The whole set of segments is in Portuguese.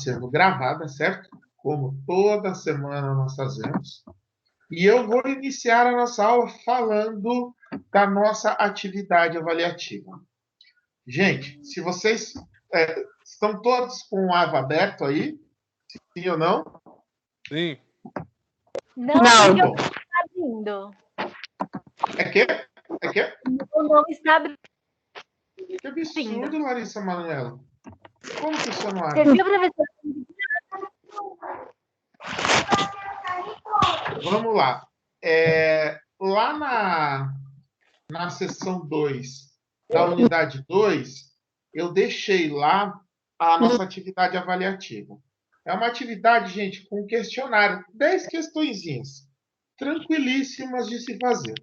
sendo gravada, certo? Como toda semana nós fazemos. E eu vou iniciar a nossa aula falando da nossa atividade avaliativa. Gente, se vocês estão todos com o Ava aberto aí, sim ou não? Sim. Não, não está abrindo. É que? Não está abrindo. Que absurdo, Larissa Manoela. Como que isso não Você abre? viu, professor? Vamos lá. Lá na seção 2 da unidade 2, eu deixei lá a nossa atividade avaliativa. É uma atividade, gente, com questionário. 10 questõezinhas. Tranquilíssimas de se fazer.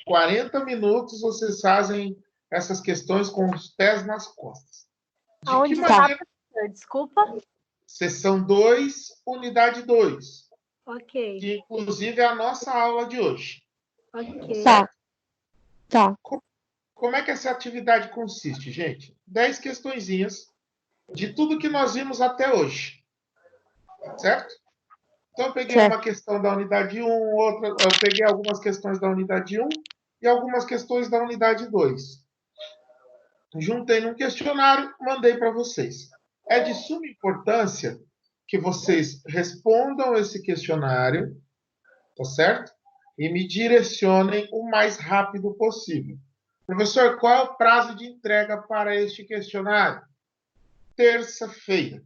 40 minutos vocês fazem essas questões com os pés nas costas. De Aonde que está, maneira? professor? Desculpa. Seção 2, unidade 2. Ok. Que, inclusive, é a nossa aula de hoje. Ok. Tá. Como é que essa atividade consiste, gente? 10 questõezinhas de tudo que nós vimos até hoje. Certo? Então, eu peguei uma questão da unidade 1, eu peguei algumas questões da unidade 1 e algumas questões da unidade 2. Juntei num questionário, mandei para vocês. É de suma importância que vocês respondam esse questionário, tá certo? E me direcionem o mais rápido possível. Professor, qual é o prazo de entrega para este questionário? Terça-feira.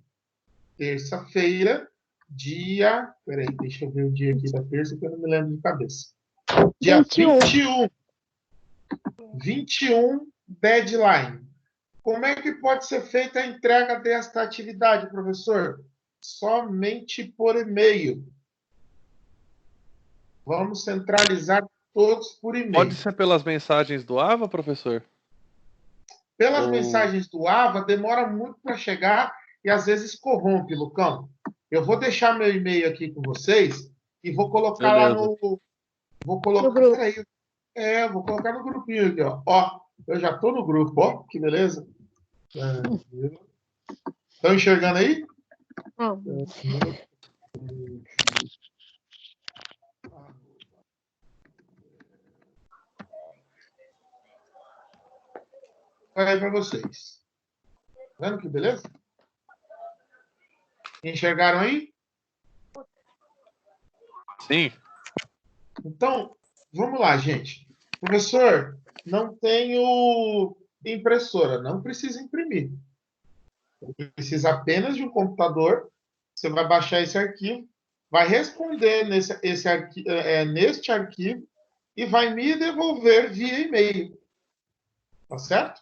Terça-feira, dia... Peraí, deixa eu ver o dia aqui da terça, que eu não me lembro de cabeça. Dia 21. 21, deadline. Como é que pode ser feita a entrega desta atividade, professor? Somente por e-mail. Vamos centralizar todos por e-mail. Pode ser pelas mensagens do Ava, professor? Pelas mensagens do Ava, demora muito para chegar e às vezes corrompe, Lucão. Eu vou deixar meu e-mail aqui com vocês e vou colocar lá no... Vou colocar... Peraí. Vou colocar no grupinho aqui, ó. Ó, eu já estou no grupo, ó. Que beleza. Estão enxergando aí? Não. Olha aí para vocês. Tá vendo que beleza? Enxergaram aí? Sim. Então, vamos lá, gente. Professor, não tenho impressora. Não precisa imprimir. Precisa apenas de um computador. Você vai baixar esse arquivo, vai responder neste arquivo e vai me devolver via e-mail. Tá certo?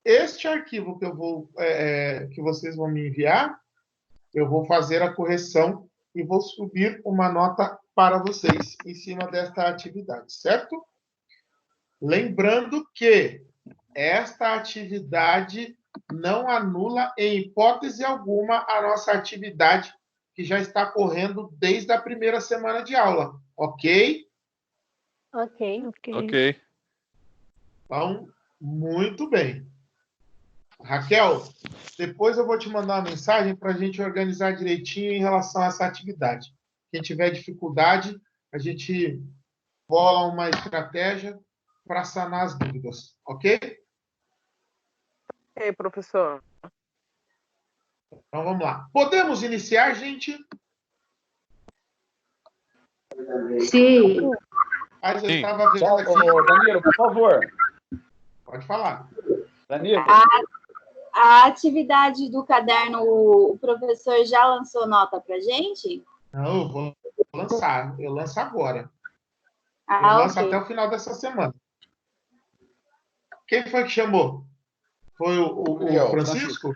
Este arquivo que vocês vão me enviar, eu vou fazer a correção e vou subir uma nota para vocês em cima desta atividade, certo? Lembrando que esta atividade não anula, em hipótese alguma, a nossa atividade que já está correndo desde a primeira semana de aula, ok? Ok. Então, muito bem. Raquel, depois eu vou te mandar uma mensagem para a gente organizar direitinho em relação a essa atividade. Quem tiver dificuldade, a gente bola uma estratégia para sanar as dúvidas, ok? Ok, professor. Então vamos lá. Podemos iniciar, gente? Sim. Mas eu Sim. estava vendo aqui. Danilo, por favor. Pode falar. Danilo. A atividade do caderno, o professor já lançou nota para gente? Não, eu vou lançar. Eu lanço agora. Eu Ah, lanço ok. até o final dessa semana. Quem foi que chamou? Foi o Francisco?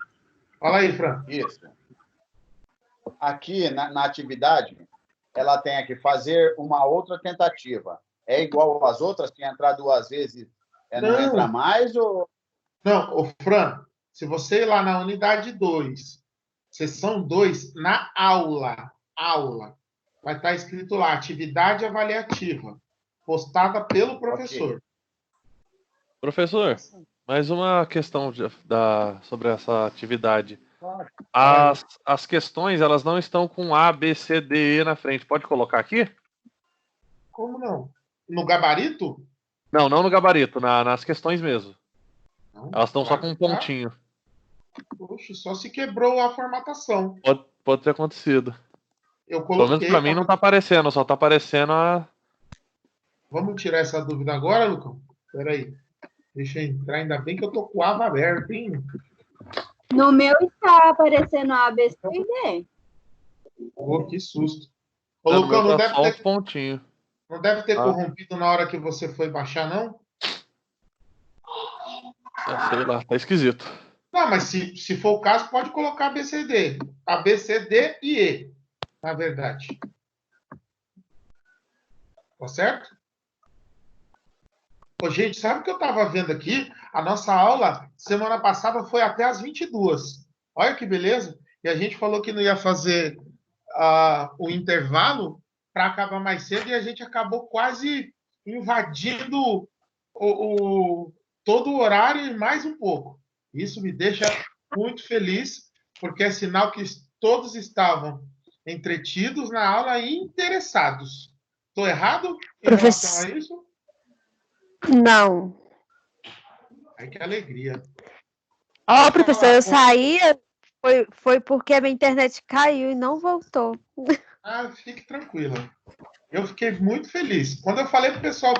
Fala aí, Fran. Isso. Aqui, na atividade, ela tem que fazer uma outra tentativa. É igual às outras, que entrar duas vezes não entra mais? Ou... Não, ô Fran, se você ir lá na unidade 2, seção 2, na aula, vai estar escrito lá, atividade avaliativa, postada pelo professor. Ok. Professor, mais uma questão sobre essa atividade. As questões, elas não estão com A, B, C, D, E na frente. Pode colocar aqui? Como não? No gabarito? Não, não no gabarito, nas questões mesmo. Não, Elas estão só com um claro que tá. pontinho. Poxa, só se quebrou a formatação. Pode ter acontecido. Eu Pelo menos coloquei. pra mim não tá aparecendo, só tá aparecendo a... Vamos tirar essa dúvida agora, Lucão? Peraí. Deixa eu entrar. Ainda bem que eu tô com o Ava aberto, hein? No meu está aparecendo A, B, C e D. Oh, que susto. Ô, No Lucão, meu não tá deve só ter, os pontinhos. não deve ter Ah. corrompido na hora que você foi baixar, não? Sei lá, tá esquisito. Não, mas se for o caso, pode colocar ABCD. ABCD e E, na verdade. Tá certo? Ô, gente, sabe o que eu estava vendo aqui? A nossa aula, semana passada, foi até às 22. Olha que beleza. E a gente falou que não ia fazer o intervalo para acabar mais cedo e a gente acabou quase invadindo todo o horário e mais um pouco. Isso me deixa muito feliz, porque é sinal que todos estavam entretidos na aula e interessados. Estou errado em relação a isso? Não. Ai, que alegria. Ó, professor, eu saí, foi porque a minha internet caiu e não voltou. Ah, fique tranquila. Eu fiquei muito feliz. Quando eu falei para o pessoal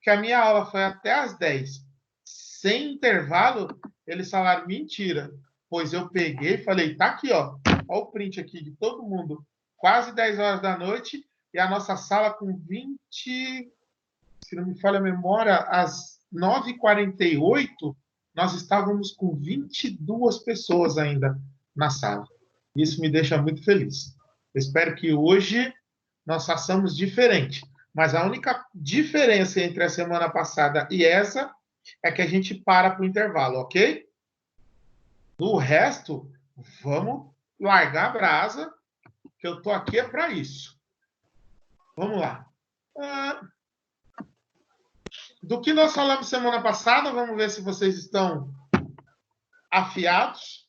que a minha aula foi até às 10, sem intervalo, eles falaram, mentira. Pois eu peguei e falei, tá aqui, ó. Ó o print aqui de todo mundo. Quase 10 horas da noite e a nossa sala com 20... Se não me falha a memória, às 9h48, nós estávamos com 22 pessoas ainda na sala. Isso me deixa muito feliz. Eu espero que hoje nós façamos diferente. Mas a única diferença entre a semana passada e essa é que a gente para o intervalo, ok? No resto, vamos largar a brasa, que eu estou aqui para isso. Vamos lá. Do que nós falamos semana passada, vamos ver se vocês estão afiados.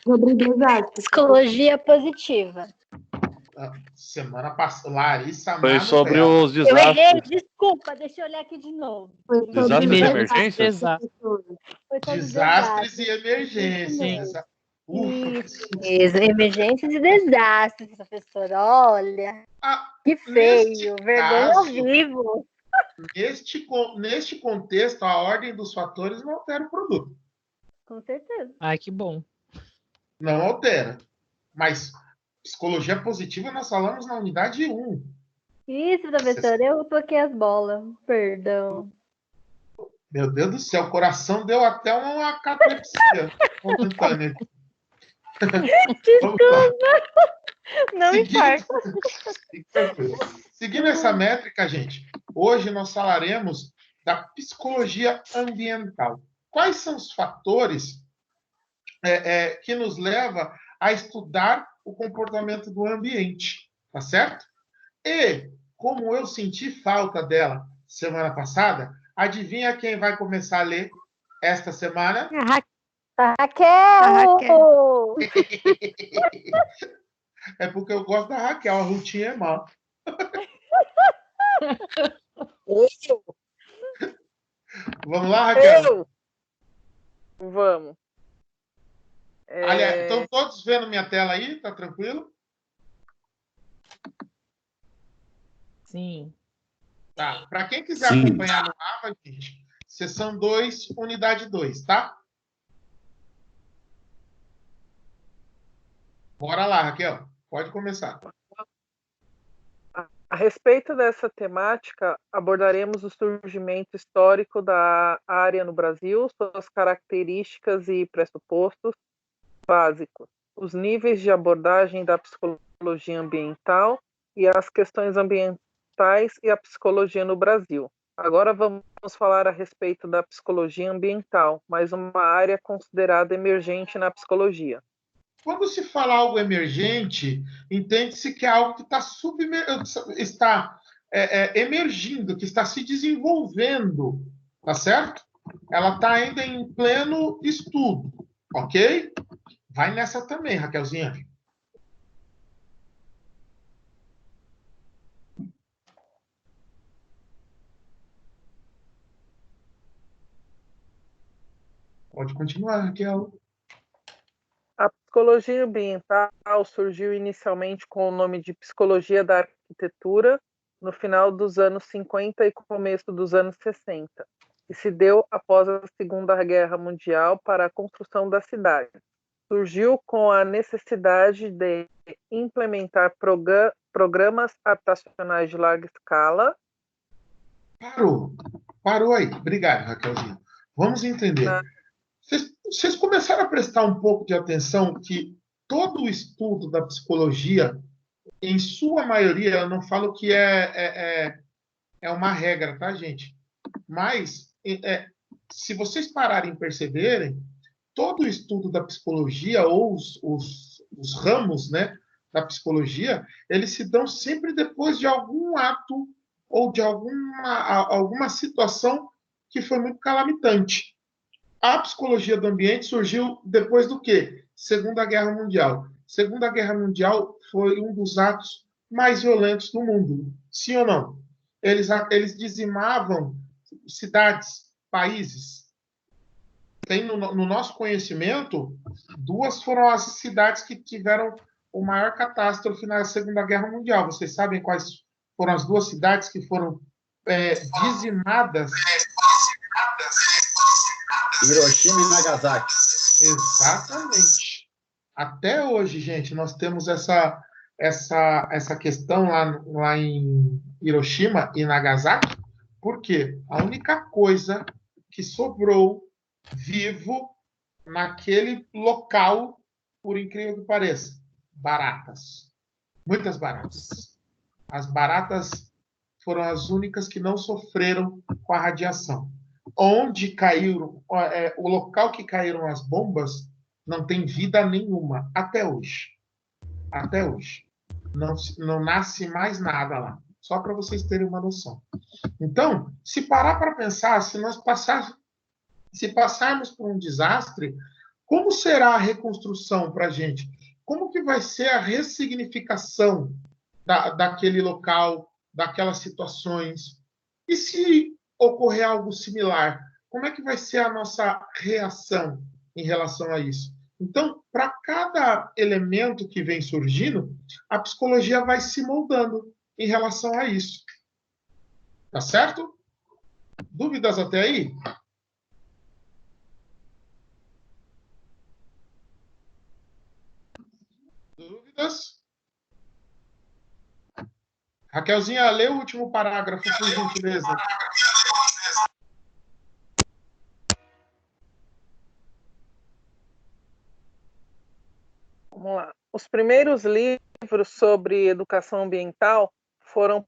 Sobre desastre. Psicologia positiva. Semana passada, Larissa Foi Manoela. sobre os Eu errei, desastres. desculpa, deixa eu olhar aqui de novo. Foi sobre Desastres e emergências? Exato. Foi sobre Desastres e Isso emergências. mesmo. Isso, emergências e desastres, professor. Olha, que feio, vergonha ao vivo. Neste contexto, a ordem dos fatores não altera o produto. Com certeza. Ai, que bom. Não altera. Mas psicologia positiva nós falamos na unidade 1. Isso, professor, eu toquei as bolas. Perdão. Meu Deus do céu, o coração deu até uma catalepsia momentânea. Vamos lá. Não infarto. Seguindo essa métrica, gente, hoje nós falaremos da psicologia ambiental. Quais são os fatores que nos levam a estudar o comportamento do ambiente, tá certo? E, como eu senti falta dela semana passada, adivinha quem vai começar a ler esta semana? A Raquel! É porque eu gosto da Raquel, a Rutinha é mal. Vamos lá, Raquel? Vamos. Aliás, estão todos vendo minha tela aí? Tá tranquilo? Sim. Tá. Para quem quiser acompanhar no mapa, gente, seção 2, unidade 2, tá? Bora lá, Raquel. Pode começar. A respeito dessa temática, abordaremos o surgimento histórico da área no Brasil, suas características e pressupostos básicos, os níveis de abordagem da psicologia ambiental e as questões ambientais e a psicologia no Brasil. Agora vamos falar a respeito da psicologia ambiental, mais uma área considerada emergente na psicologia. Quando se fala algo emergente, entende-se que é algo que está emergindo, que está se desenvolvendo, tá certo? Ela está ainda em pleno estudo, ok? Vai nessa também, Raquelzinha. Pode continuar, Raquel. A psicologia ambiental surgiu inicialmente com o nome de Psicologia da Arquitetura no final dos anos 50 e começo dos anos 60, e se deu após a Segunda Guerra Mundial para a construção da cidade. Surgiu com a necessidade de implementar programas habitacionais de larga escala. Parou aí. Obrigado, Raquelzinha. Vamos entender. Vocês começaram a prestar um pouco de atenção que todo o estudo da psicologia, em sua maioria, eu não falo que é uma regra, tá, gente? Mas, se vocês pararem e perceberem, todo o estudo da psicologia, ou os ramos, né, da psicologia, eles se dão sempre depois de algum ato ou de alguma situação que foi muito calamitante. A psicologia do ambiente surgiu depois do quê? Segunda Guerra Mundial. Segunda Guerra Mundial foi um dos atos mais violentos do mundo. Sim ou não? Eles dizimavam cidades, países. Tem no nosso conhecimento, 2 foram as cidades que tiveram o maior catástrofe na Segunda Guerra Mundial. Vocês sabem quais foram as 2 cidades que foram dizimadas? Hiroshima e Nagasaki. Exatamente. Até hoje, gente, nós temos essa questão lá em Hiroshima e Nagasaki, porque a única coisa que sobrou vivo naquele local, por incrível que pareça, baratas. Muitas baratas. As baratas foram as únicas que não sofreram com a radiação. Onde caíram, o local que caíram as bombas, não tem vida nenhuma, até hoje. Até hoje. Não nasce mais nada lá. Só para vocês terem uma noção. Então, se parar para pensar, se passarmos por um desastre, como será a reconstrução para a gente? Como que vai ser a ressignificação daquele local, daquelas situações? E se ocorrer algo similar, como é que vai ser a nossa reação em relação a isso? Então, para cada elemento que vem surgindo, a psicologia vai se moldando em relação a isso. Tá certo? Dúvidas até aí? Dúvidas? Raquelzinha, lê o último parágrafo, por gentileza. Vamos lá. Os primeiros livros sobre educação ambiental foram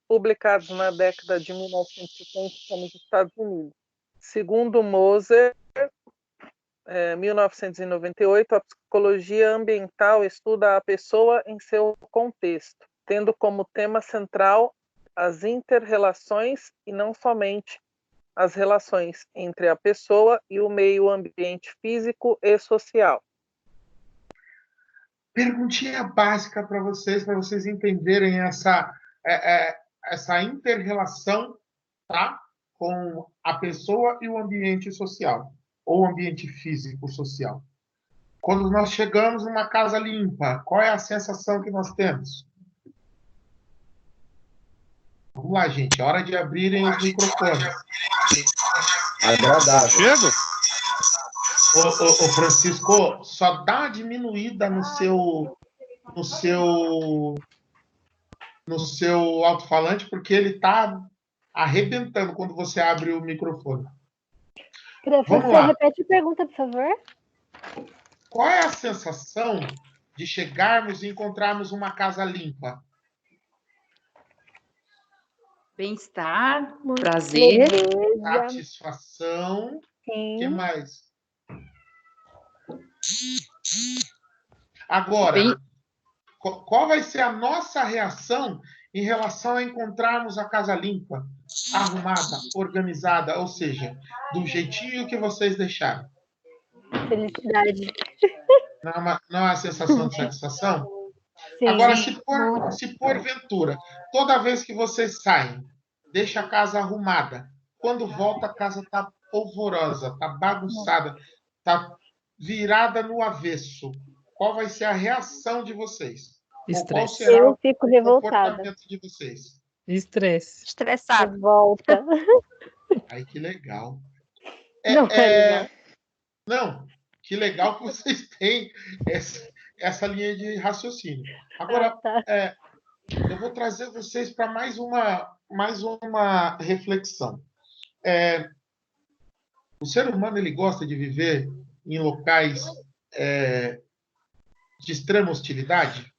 publicados na década de 1950 nos Estados Unidos. Segundo Moser, 1998, a psicologia ambiental estuda a pessoa em seu contexto, tendo como tema central as inter-relações e não somente as relações entre a pessoa e o meio ambiente físico e social. Perguntinha básica para vocês entenderem essa inter-relação, tá? Com a pessoa e o ambiente social, ou o ambiente físico social. Quando nós chegamos numa casa limpa, qual é a sensação que nós temos? Vamos lá, gente. É hora de abrirem os microfones. Agradável. Chego? Ô, Francisco, só dá uma diminuída no seu alto-falante, porque ele está arrebentando quando você abre o microfone. Professor, repete a pergunta, por favor. Qual é a sensação de chegarmos e encontrarmos uma casa limpa? Bem-estar, prazer, satisfação. O que mais? Agora, qual vai ser a nossa reação em relação a encontrarmos a casa limpa, arrumada, organizada, ou seja, do jeitinho que vocês deixaram? Felicidade. Não é uma sensação de satisfação? Sim. Agora, se porventura, toda vez que vocês saem, deixa a casa arrumada, quando volta a casa está polvorosa, está bagunçada, está virada no avesso, qual vai ser a reação de vocês? Ou qual Estresse. será Eu o fico revoltada. comportamento de vocês? Estresse. Estressado. Revolta. Ai, que legal. Não é legal. Não, que legal que vocês têm essa linha de raciocínio. Agora, Tá. eu vou trazer vocês para mais uma reflexão. O ser humano ele gosta de viver em locais de extrema hostilidade?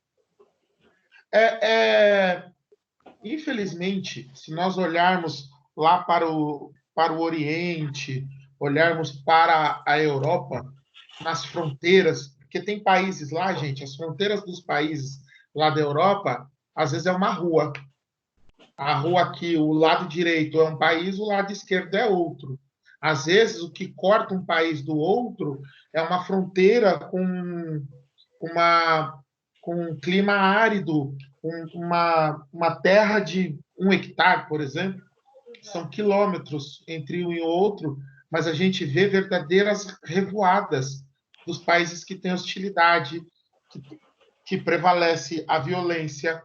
Infelizmente, se nós olharmos lá para o Oriente, olharmos para a Europa, nas fronteiras, porque tem países lá, gente, as fronteiras dos países lá da Europa, às vezes é uma rua. A rua aqui, o lado direito é um país, o lado esquerdo é outro. Às vezes, o que corta um país do outro é uma fronteira com um clima árido, uma terra de 1 hectare, por exemplo. São quilômetros entre um e outro, mas a gente vê verdadeiras revoadas dos países que têm hostilidade, que prevalece a violência,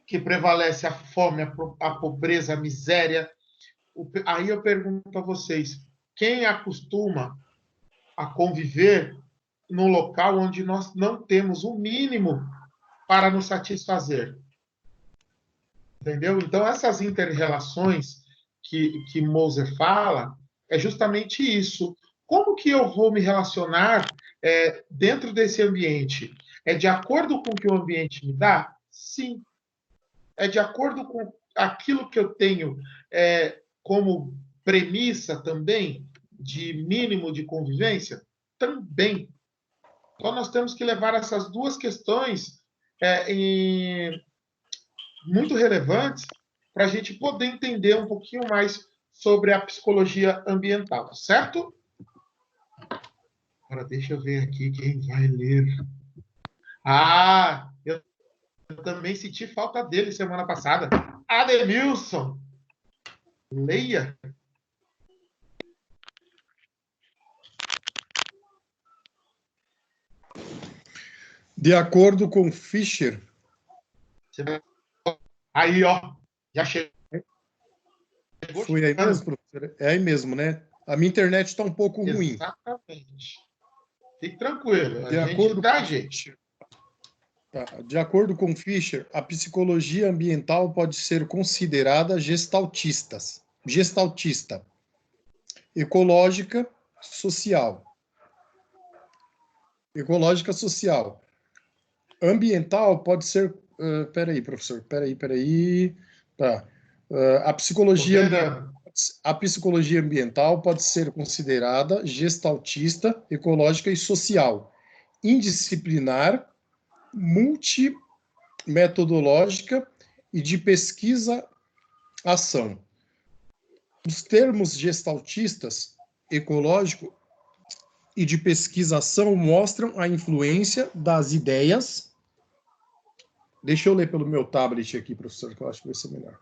que prevalece a fome, a pobreza, a miséria. Aí eu pergunto a vocês, quem acostuma a conviver num local onde nós não temos o mínimo para nos satisfazer? Entendeu? Então, essas inter-relações que Moser fala é justamente isso. Como que eu vou me relacionar dentro desse ambiente? É de acordo com o que o ambiente me dá? Sim. É de acordo com aquilo que eu tenho como premissa também de mínimo de convivência? Também. Então, nós temos que levar essas duas questões muito relevantes para a gente poder entender um pouquinho mais sobre a psicologia ambiental, certo? Agora, deixa eu ver aqui quem vai ler. Eu também senti falta dele semana passada. Ademilson, leia. De acordo com Fischer... Aí, ó, já chegou. Foi aí mesmo, professor? É aí mesmo, né? A minha internet está um pouco ruim. Exatamente. Fique tranquilo. De acordo com Fischer, de acordo com Fischer, a psicologia ambiental pode ser considerada gestaltista, ecológica social. Ambiental pode ser... peraí, professor, peraí. Tá. A psicologia ambiental pode ser considerada gestaltista, ecológica e social, indisciplinar, multimetodológica e de pesquisa-ação. Os termos gestaltistas, ecológico e de pesquisa-ação mostram a influência das ideias. Deixa eu ler pelo meu tablet aqui, professor, que eu acho que vai ser melhor.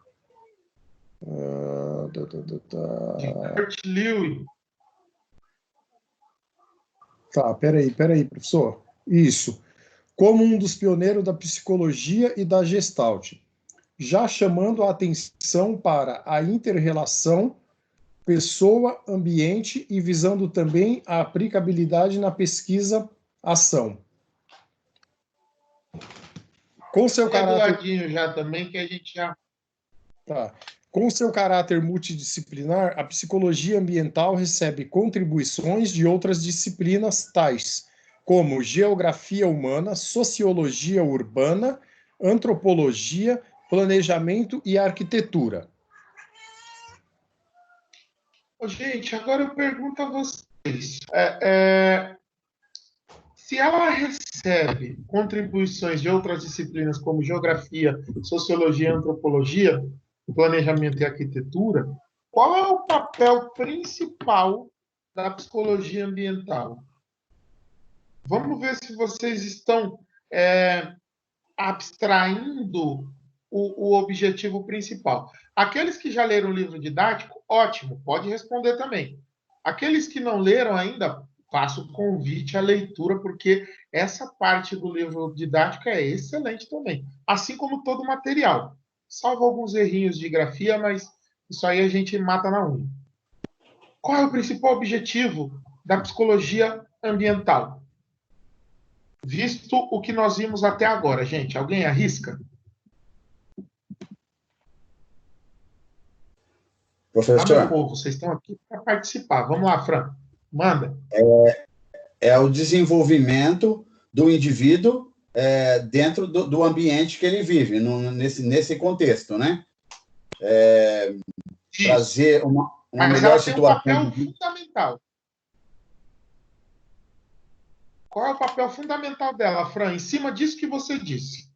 Tá, peraí, professor. Isso. Como um dos pioneiros da psicologia e da Gestalt, já chamando a atenção para a inter-relação pessoa-ambiente e visando também a aplicabilidade na pesquisa-ação. Com seu caráter... já também, que a gente já... Tá. Com seu caráter multidisciplinar, a psicologia ambiental recebe contribuições de outras disciplinas tais como geografia humana, sociologia urbana, antropologia, planejamento e arquitetura. Gente, agora eu pergunto a vocês. Se ela recebe contribuições de outras disciplinas como geografia, sociologia, antropologia, planejamento e arquitetura, qual é o papel principal da psicologia ambiental? Vamos ver se vocês estão abstraindo o objetivo principal. Aqueles que já leram o livro didático, ótimo, pode responder também. Aqueles que não leram ainda, faço o convite à leitura, porque essa parte do livro didático é excelente também, assim como todo o material. Salvo alguns errinhos de grafia, mas isso aí a gente mata na unha. Qual é o principal objetivo da psicologia ambiental? Visto o que nós vimos até agora, gente. Alguém arrisca? Professor? Meu povo, vocês estão aqui para participar. Vamos lá, Fran. Manda. É o desenvolvimento do indivíduo dentro do ambiente que ele vive, nesse contexto, né? Trazer uma Mas melhor ela tem um papel situação. fundamental. Qual é o papel fundamental dela, Fran? Em cima disso que você disse.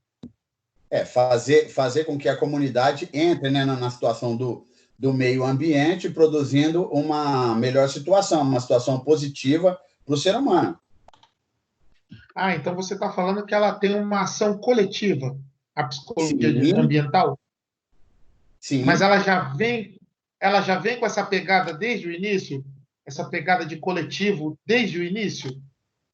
Fazer com que a comunidade entre, né, na situação do meio ambiente, produzindo uma melhor situação, uma situação positiva para o ser humano. Então você está falando que ela tem uma ação coletiva, a psicologia ambiental? Sim. Mas ela já vem com essa pegada desde o início? Essa pegada de coletivo desde o início?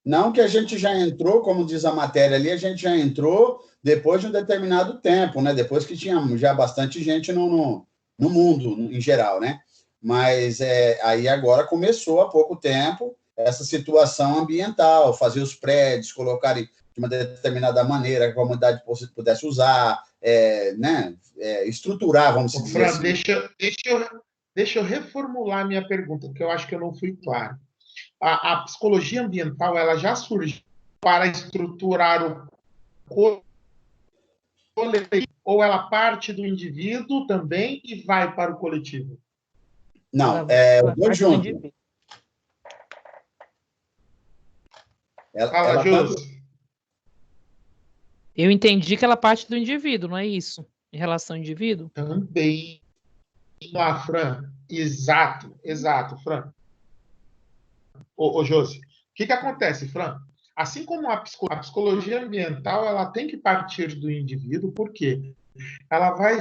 Não, que a gente já entrou, como diz a matéria ali, a gente já entrou depois de um determinado tempo, né? Depois que tinha já bastante gente no mundo em geral, né? Mas aí agora começou há pouco tempo essa situação ambiental, fazer os prédios, colocarem de uma determinada maneira que a comunidade pudesse usar, né? Estruturar, vamos dizer Fran, assim. deixa eu reformular minha pergunta, porque eu acho que eu não fui claro. A psicologia ambiental ela já surgiu para estruturar o coletivo, ou ela parte do indivíduo também e vai para o coletivo? Não, os dois juntos. Fala, Júlio. Eu entendi que ela parte do indivíduo, não é isso? Em relação ao indivíduo? Também. Lá, Fran. Exato, Fran. Ô Josi, o que acontece, Fran? Assim como a psicologia ambiental, ela tem que partir do indivíduo, por quê? Ela vai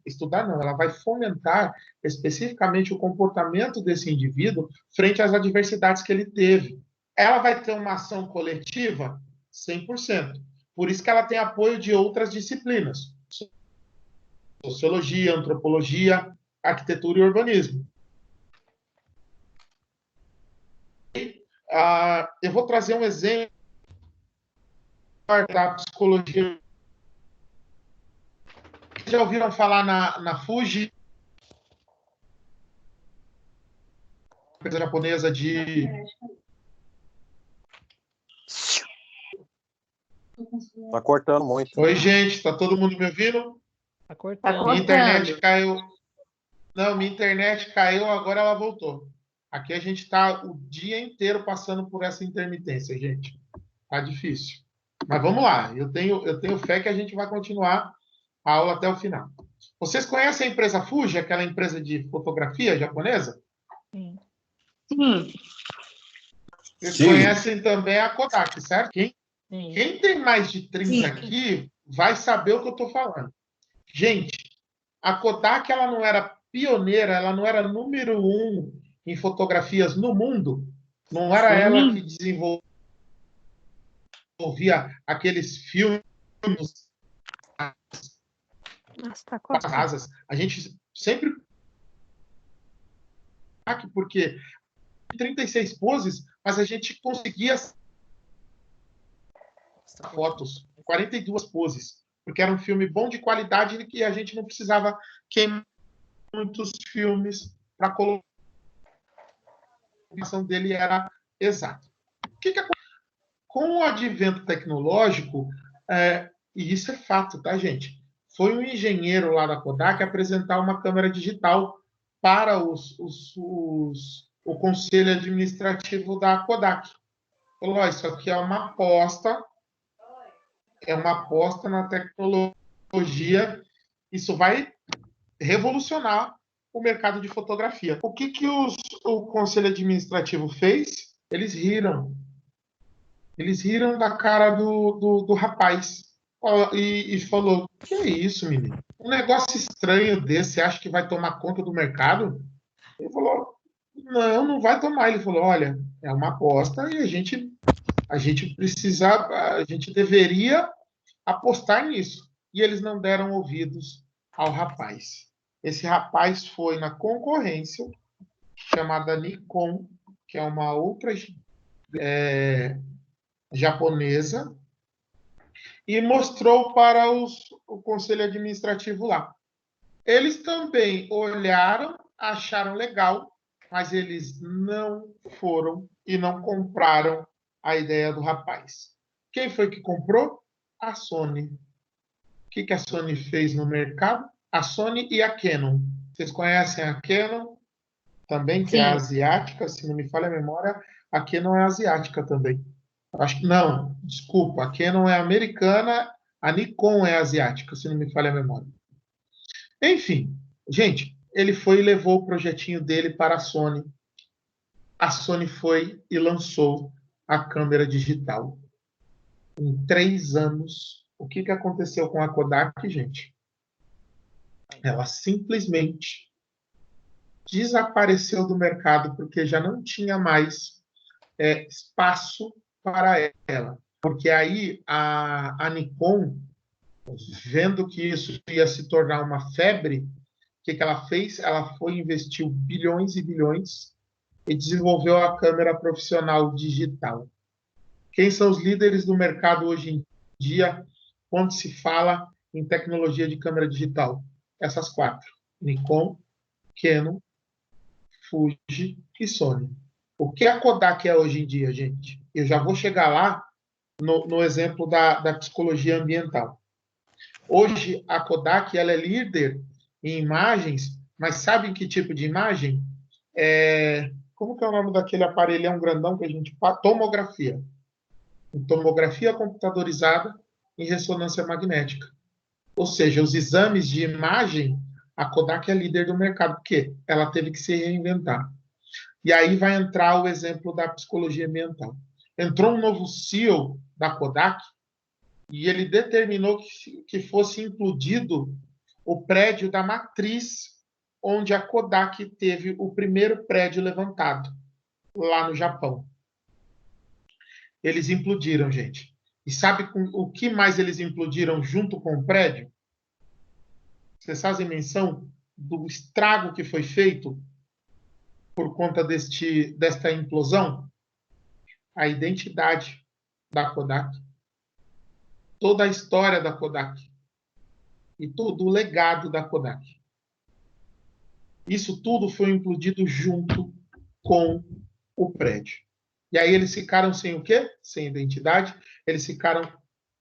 estudar não, ela vai fomentar especificamente o comportamento desse indivíduo frente às adversidades que ele teve. Ela vai ter uma ação coletiva 100%. Por isso que ela tem apoio de outras disciplinas. Sociologia, antropologia, arquitetura e urbanismo. Eu vou trazer um exemplo da psicologia. Já ouviram falar na Fuji? Empresa japonesa de... Tá cortando muito. Oi, gente, tá todo mundo me ouvindo? Tá cortando. Minha internet caiu. Não, minha internet caiu, agora ela voltou. Aqui a gente está o dia inteiro passando por essa intermitência, gente. Tá difícil. Mas vamos lá. Eu tenho fé que a gente vai continuar a aula até o final. Vocês conhecem a empresa Fuji, aquela empresa de fotografia japonesa? Sim. Vocês conhecem também a Kodak, certo? Quem tem mais de 30 aqui vai saber o que eu estou falando. Gente, a Kodak ela não era pioneira, ela não era número 1 em fotografias no mundo. Não era ela que desenvolvia aqueles filmes das asas. A gente sempre... Porque 36 poses, mas a gente conseguia fotos, 42 poses, porque era um filme bom de qualidade e que a gente não precisava queimar muitos filmes para colocar. A produção dele era exata. O que acontece? Com o advento tecnológico, e isso é fato, tá, gente? Foi um engenheiro lá da Kodak apresentar uma câmera digital para o conselho administrativo da Kodak. Falou, isso aqui é uma aposta na tecnologia, isso vai revolucionar o mercado de fotografia. O que o conselho administrativo fez? Eles riram. Eles riram da cara do rapaz. Ó, e falou: que é isso, menino? Um negócio estranho desse, você acha que vai tomar conta do mercado? Ele falou: não, não vai tomar. Ele falou: olha, é uma aposta e a gente precisa, a gente deveria apostar nisso. E eles não deram ouvidos ao rapaz. Esse rapaz foi na concorrência chamada Nikon, que é uma outra japonesa, e mostrou para o conselho administrativo lá. Eles também olharam, acharam legal, mas eles não foram e não compraram a ideia do rapaz. Quem foi que comprou? A Sony. O que a Sony fez no mercado? A Sony e a Canon. Vocês conhecem a Canon? Também, que é Sim. asiática, se não me falha a memória, a Canon é asiática também. Acho que não, desculpa, a Canon é americana, a Nikon é asiática, se não me falha a memória. Enfim, gente, ele foi e levou o projetinho dele para a Sony. A Sony foi e lançou a câmera digital. Em 3 anos, o que aconteceu com a Kodak, gente? Ela simplesmente desapareceu do mercado porque já não tinha mais espaço para ela. Porque aí a Nikon, vendo que isso ia se tornar uma febre, o que ela fez? Ela foi investiu bilhões e bilhões e desenvolveu a câmera profissional digital. Quem são os líderes do mercado hoje em dia quando se fala em tecnologia de câmera digital? Essas 4. Nikon, Canon, Fuji e Sony. O que a Kodak é hoje em dia, gente? Eu já vou chegar lá no exemplo da psicologia ambiental. Hoje, a Kodak ela é líder em imagens, mas sabe em que tipo de imagem? Como que é o nome daquele aparelhão grandão que a gente faz? Tomografia. Tomografia computadorizada em ressonância magnética. Ou seja, os exames de imagem, a Kodak é líder do mercado, porque ela teve que se reinventar. E aí vai entrar o exemplo da psicologia ambiental. Entrou um novo CEO da Kodak e ele determinou que fosse implodido o prédio da matriz onde a Kodak teve o primeiro prédio levantado, lá no Japão. Eles implodiram, gente. E sabe o que mais eles implodiram junto com o prédio? Vocês fazem menção do estrago que foi feito por conta desta implosão? A identidade da Kodak, toda a história da Kodak e todo o legado da Kodak. Isso tudo foi implodido junto com o prédio. E aí eles ficaram sem o quê? Sem identidade, eles ficaram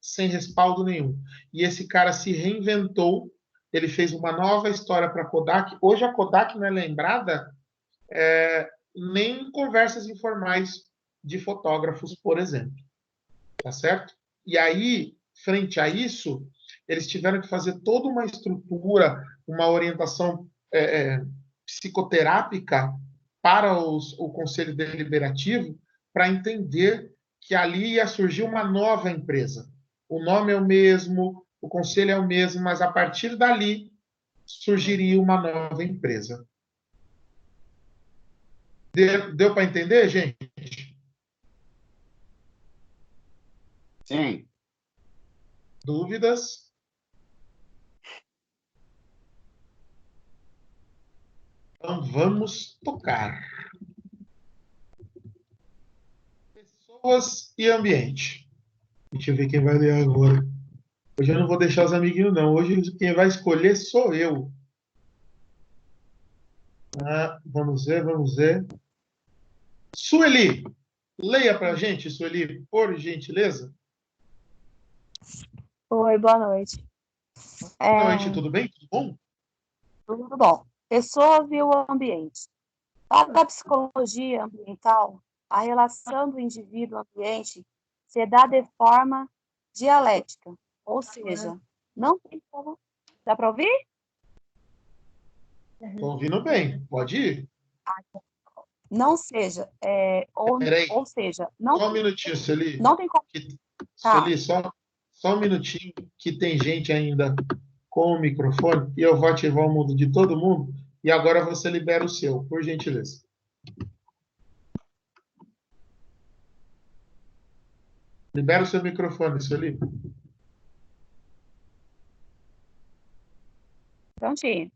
sem respaldo nenhum. E esse cara se reinventou, ele fez uma nova história para a Kodak. Hoje a Kodak não é lembrada nem em conversas informais de fotógrafos, por exemplo. Tá certo? E aí, frente a isso, eles tiveram que fazer toda uma estrutura, uma orientação psicoterápica para o Conselho Deliberativo para entender que ali ia surgir uma nova empresa. O nome é o mesmo, o conselho é o mesmo, mas a partir dali surgiria uma nova empresa. Deu para entender, gente? Sim. Dúvidas? Então vamos tocar. Pessoas e ambiente. Deixa eu ver quem vai ler agora. Hoje eu não vou deixar os amiguinhos, não. Hoje quem vai escolher sou eu. Vamos ver. Sueli, leia para a gente, Sueli, por gentileza. Oi, boa noite. Boa noite, tudo bem? Tudo bom? Tudo bom. Pessoas e o ambiente. Para a psicologia ambiental, a relação do indivíduo ao ambiente se dá de forma dialética, ou seja, não tem como... Dá para ouvir? Estou ouvindo bem, pode ir. não seja, Peraí, ou seja, só um minutinho, Sueli. não tem como. Tá. Sueli, só um minutinho, que tem gente ainda com o microfone, e eu vou ativar o mudo de todo mundo, e agora você libera o seu, por gentileza. Libera o seu microfone, Sueli. Prontinho.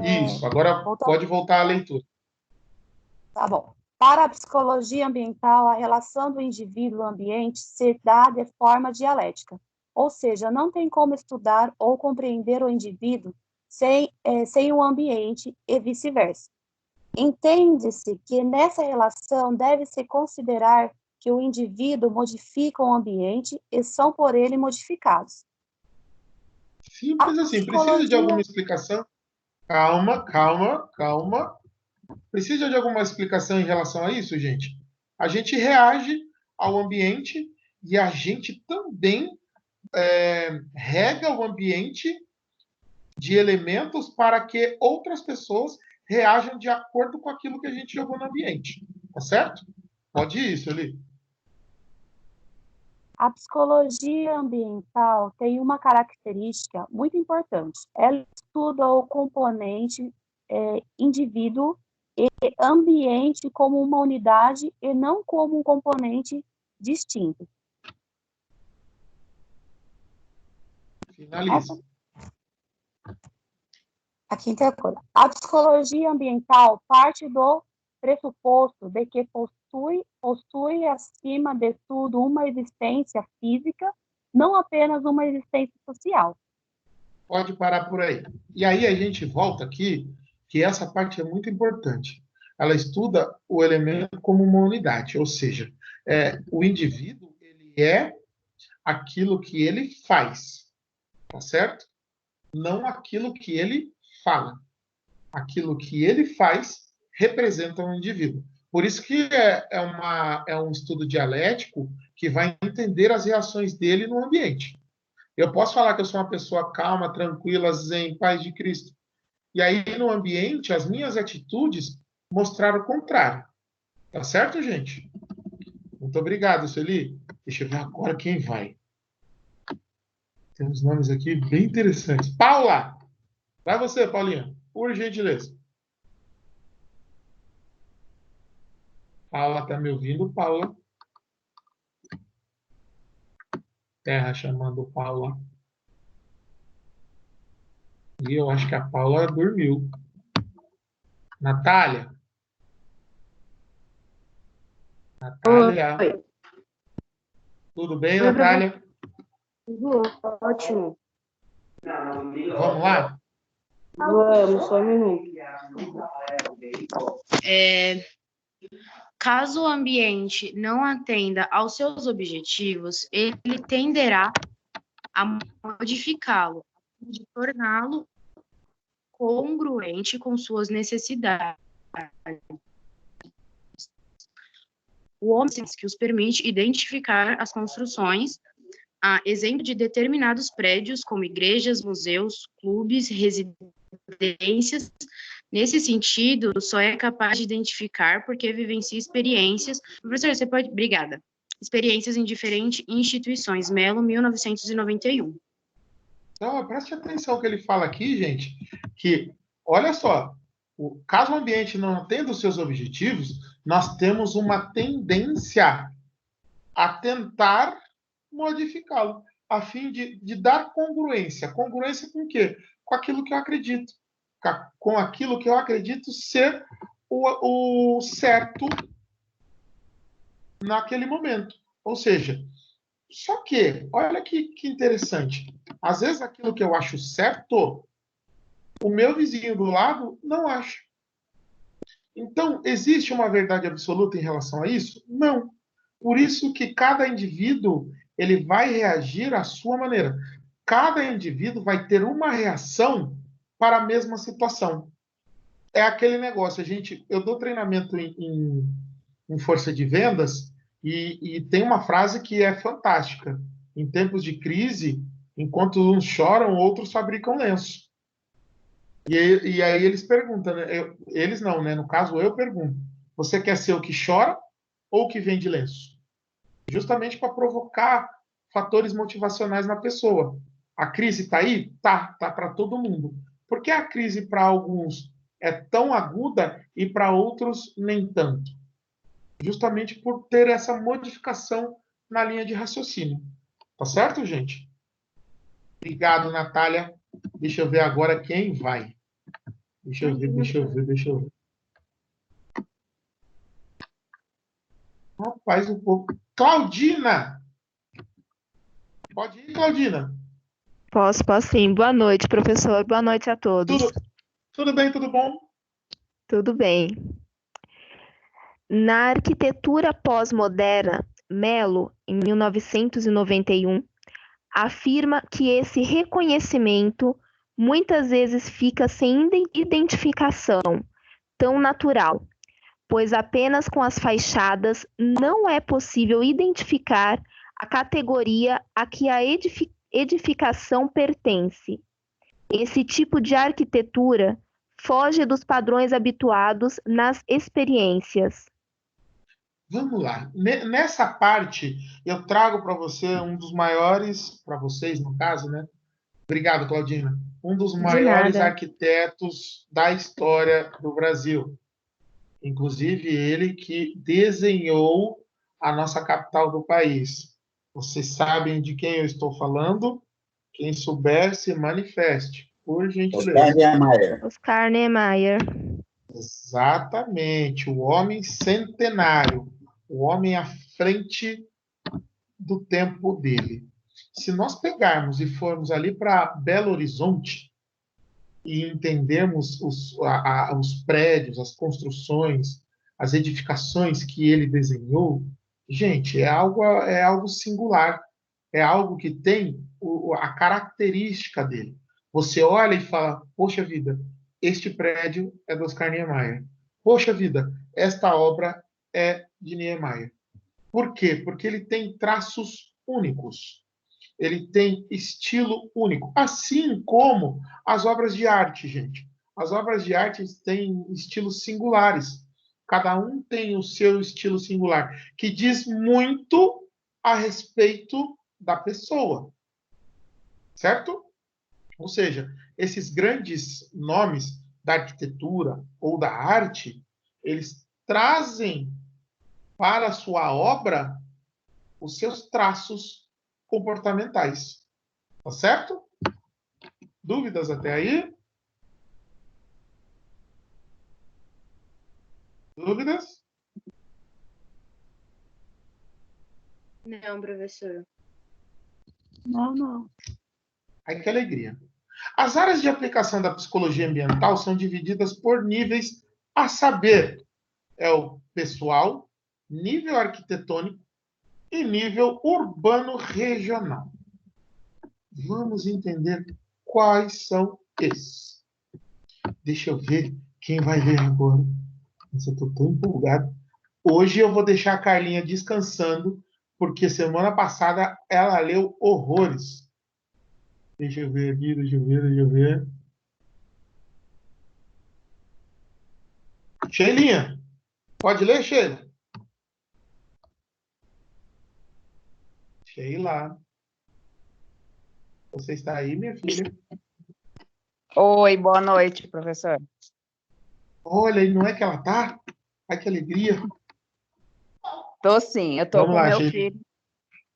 Isso, agora pode voltar à leitura. Tá bom. Para a psicologia ambiental, a relação do indivíduo e do ambiente se dá de forma dialética, ou seja, não tem como estudar ou compreender o indivíduo sem o ambiente e vice-versa. Entende-se que nessa relação deve-se considerar que o indivíduo modifica o ambiente e são por ele modificados. Simples assim. Precisa de alguma explicação? Calma. Precisa de alguma explicação em relação a isso, gente? A gente reage ao ambiente e a gente também rega o ambiente de elementos para que outras pessoas reajam de acordo com aquilo que a gente jogou no ambiente. Tá certo? Pode ir, Sueli. A psicologia ambiental tem uma característica muito importante. Ela estuda o componente indivíduo e ambiente como uma unidade e não como um componente distinto. Finaliza. A quinta coisa. A psicologia ambiental parte do pressuposto de que possui acima de tudo uma existência física, não apenas uma existência social. Pode parar por aí. E aí a gente volta aqui, que essa parte é muito importante. Ela estuda o elemento como uma unidade, ou seja, o indivíduo ele é aquilo que ele faz, tá certo? Não aquilo que ele fala. Aquilo que ele faz representa um indivíduo. Por isso que é um estudo dialético que vai entender as reações dele no ambiente. Eu posso falar que eu sou uma pessoa calma, tranquila, zen, paz de Cristo. E aí, no ambiente, as minhas atitudes mostraram o contrário. Tá certo, gente? Muito obrigado, Sueli. Deixa eu ver agora quem vai. Tem uns nomes aqui bem interessantes. Paula! Vai você, Paulinha. Por gentileza. Paula, tá me ouvindo, Paula? Terra chamando Paula. E eu acho que a Paula dormiu. Natália? Natália? Oi. Tudo bem, Natália? Tudo ótimo. Vamos lá? Vamos, só um minuto. Caso o ambiente não atenda aos seus objetivos, ele tenderá a modificá-lo, de torná-lo congruente com suas necessidades. O homem que os permite identificar as construções, a exemplo de determinados prédios, como igrejas, museus, clubes, residências. Nesse sentido, só é capaz de identificar porque vivencia experiências. Professor, você pode... Obrigada. Experiências em diferentes instituições. Melo, 1991. Então, preste atenção que ele fala aqui, gente, que, olha só, caso o ambiente não atenda os seus objetivos, nós temos uma tendência a tentar modificá-lo, a fim de dar congruência. Congruência com o quê? Com aquilo que eu acredito. Com aquilo que eu acredito ser o certo naquele momento. Ou seja, só que, olha que interessante. Às vezes aquilo que eu acho certo, o meu vizinho do lado não acha. Então, existe uma verdade absoluta em relação a isso? Não. Por isso que cada indivíduo ele vai reagir à sua maneira. Cada indivíduo vai ter uma reação para a mesma situação. É aquele negócio, eu dou treinamento em força de vendas e tem uma frase que é fantástica. Em tempos de crise, enquanto uns choram, outros fabricam lenço. E aí eles perguntam, né? Eles não, né? No caso, eu pergunto: você quer ser o que chora ou o que vende lenço? Justamente para provocar fatores motivacionais na pessoa. A crise está aí? Tá para todo mundo. Por que a crise para alguns é tão aguda e para outros nem tanto? Justamente por ter essa modificação na linha de raciocínio. Tá certo, gente? Obrigado, Natália. Deixa eu ver agora quem vai. Deixa eu ver. Rapaz, o povo. Claudina! Pode ir, Claudina. Posso sim. Boa noite, professor. Boa noite a todos. Tudo bem, tudo bom? Tudo bem. Na arquitetura pós-moderna, Mello, em 1991, afirma que esse reconhecimento muitas vezes fica sem identificação tão natural, pois apenas com as fachadas não é possível identificar a categoria a que a edificação pertence. Esse tipo de arquitetura foge dos padrões habituados nas experiências. Vamos lá. Nessa parte, eu trago para você um dos maiores, para vocês no caso, né? Obrigado, Claudina. Um dos maiores arquitetos da história do Brasil. Inclusive, ele que desenhou a nossa capital do país. Vocês sabem de quem eu estou falando? Quem souber, se manifeste, por gentileza. Oscar Niemeyer. Exatamente, o homem centenário, o homem à frente do tempo dele. Se nós pegarmos e formos ali para Belo Horizonte e entendermos os prédios, as construções, as edificações que ele desenhou, gente, é algo singular, é algo que tem a característica dele. Você olha e fala: poxa vida, este prédio é do Oscar Niemeyer. Poxa vida, esta obra é de Niemeyer. Por quê? Porque ele tem traços únicos. Ele tem estilo único. Assim como as obras de arte, gente. As obras de arte têm estilos singulares. Cada um tem o seu estilo singular, que diz muito a respeito da pessoa. Certo? Ou seja, esses grandes nomes da arquitetura ou da arte, eles trazem para a sua obra os seus traços comportamentais. Tá certo? Dúvidas até aí? Dúvidas? Não, professor. Não. Ai, que alegria. As áreas de aplicação da psicologia ambiental são divididas por níveis, a saber, é o pessoal, nível arquitetônico e nível urbano regional. Vamos entender quais são esses. Deixa eu ver quem vai ler agora. Nossa, eu estou tão empolgado. Hoje eu vou deixar a Carlinha descansando, porque semana passada ela leu horrores. Deixa eu ver aqui, deixa eu ver. Sheilinha, pode ler, Sheila? Sheila, você está aí, minha filha? Oi, boa noite, professor. Olha, e não é que ela tá? Ai, que alegria. Tô sim, eu tô Vamos com lá, meu Sheila. filho.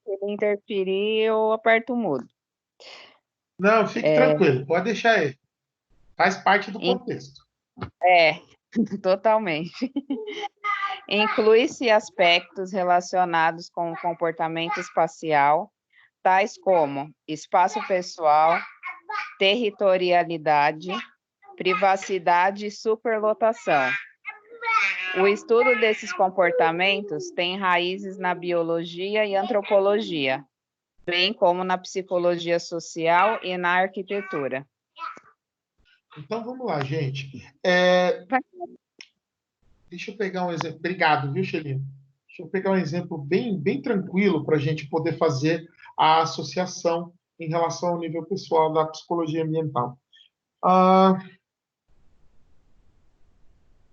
Se ele interferir, eu aperto o mudo. Não, fique tranquilo, pode deixar aí. Faz parte do contexto. Totalmente. Inclui-se aspectos relacionados com o comportamento espacial, tais como espaço pessoal, territorialidade, privacidade e superlotação. O estudo desses comportamentos tem raízes na biologia e antropologia, bem como na psicologia social e na arquitetura. Então, vamos lá, gente. Deixa eu pegar um exemplo. Obrigado, viu, Shelinha? Deixa eu pegar um exemplo bem tranquilo para a gente poder fazer a associação em relação ao nível pessoal da psicologia ambiental.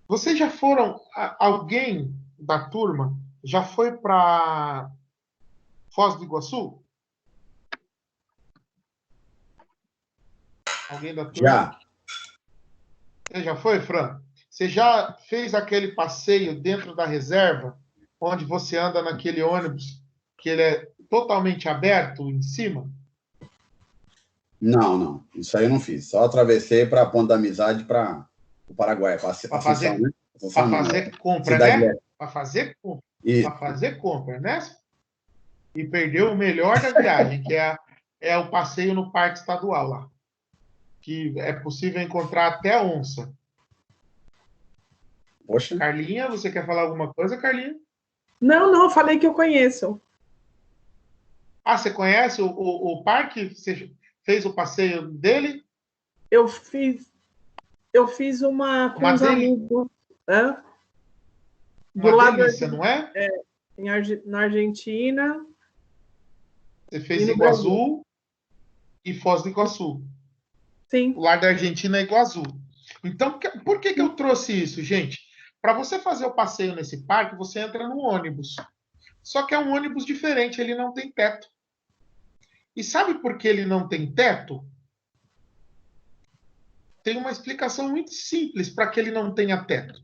Vocês já foram... Alguém da turma já foi para Foz do Iguaçu? Alguém da turma? Já. Você já foi, Fran? Você já fez aquele passeio dentro da reserva, onde você anda naquele ônibus que ele é totalmente aberto em cima? Não. Isso aí eu não fiz. Só atravessei para a Ponta da Amizade para o Paraguai. Para fazer, né? Fazer compra, Cidade né? Para fazer compra. Para fazer compra, né? E perdeu o melhor da viagem, que é o passeio no Parque Estadual lá. Que é possível encontrar até onça. Poxa. Carlinha, você quer falar alguma coisa, Carlinha? Não, falei que eu conheço. Ah, você conhece o parque? Você fez o passeio dele? Eu fiz uma com os amigos. Do lado delícia, não é? Na Argentina. Você fez Iguaçu e Foz do Iguaçu. Sim. O lar da Argentina é Iguaçu. Então, por que eu trouxe isso, gente? Para você fazer o passeio nesse parque, você entra no ônibus. Só que é um ônibus diferente, ele não tem teto. E sabe por que ele não tem teto? Tem uma explicação muito simples para que ele não tenha teto.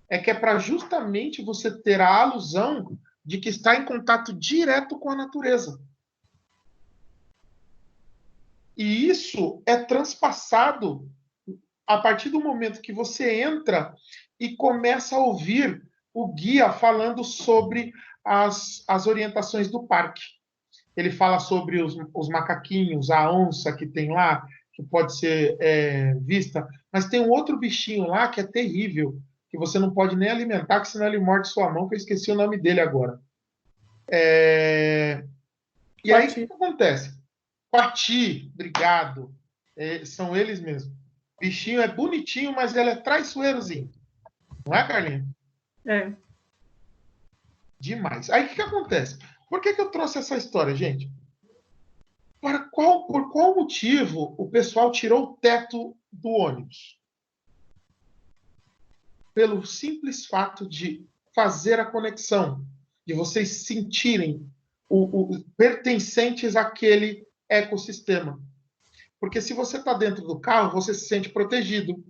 É que é para justamente você ter a alusão de que está em contato direto com a natureza. E isso é transpassado a partir do momento que você entra e começa a ouvir o guia falando sobre as orientações do parque. Ele fala sobre os macaquinhos, a onça que tem lá, que pode ser vista, mas tem um outro bichinho lá que é terrível, que você não pode nem alimentar, que senão ele morde sua mão, que eu esqueci o nome dele agora. E aí, o que acontece? Pati, obrigado. São eles mesmos. Bichinho é bonitinho, mas ele é traiçoeirozinho. Não é, Carlinhos? É. Demais. Aí, o que acontece? Por que eu trouxe essa história, gente? Por qual motivo o pessoal tirou o teto do ônibus? Pelo simples fato de fazer a conexão, de vocês se sentirem pertencentes àquele ecossistema. Porque se você está dentro do carro, você se sente protegido.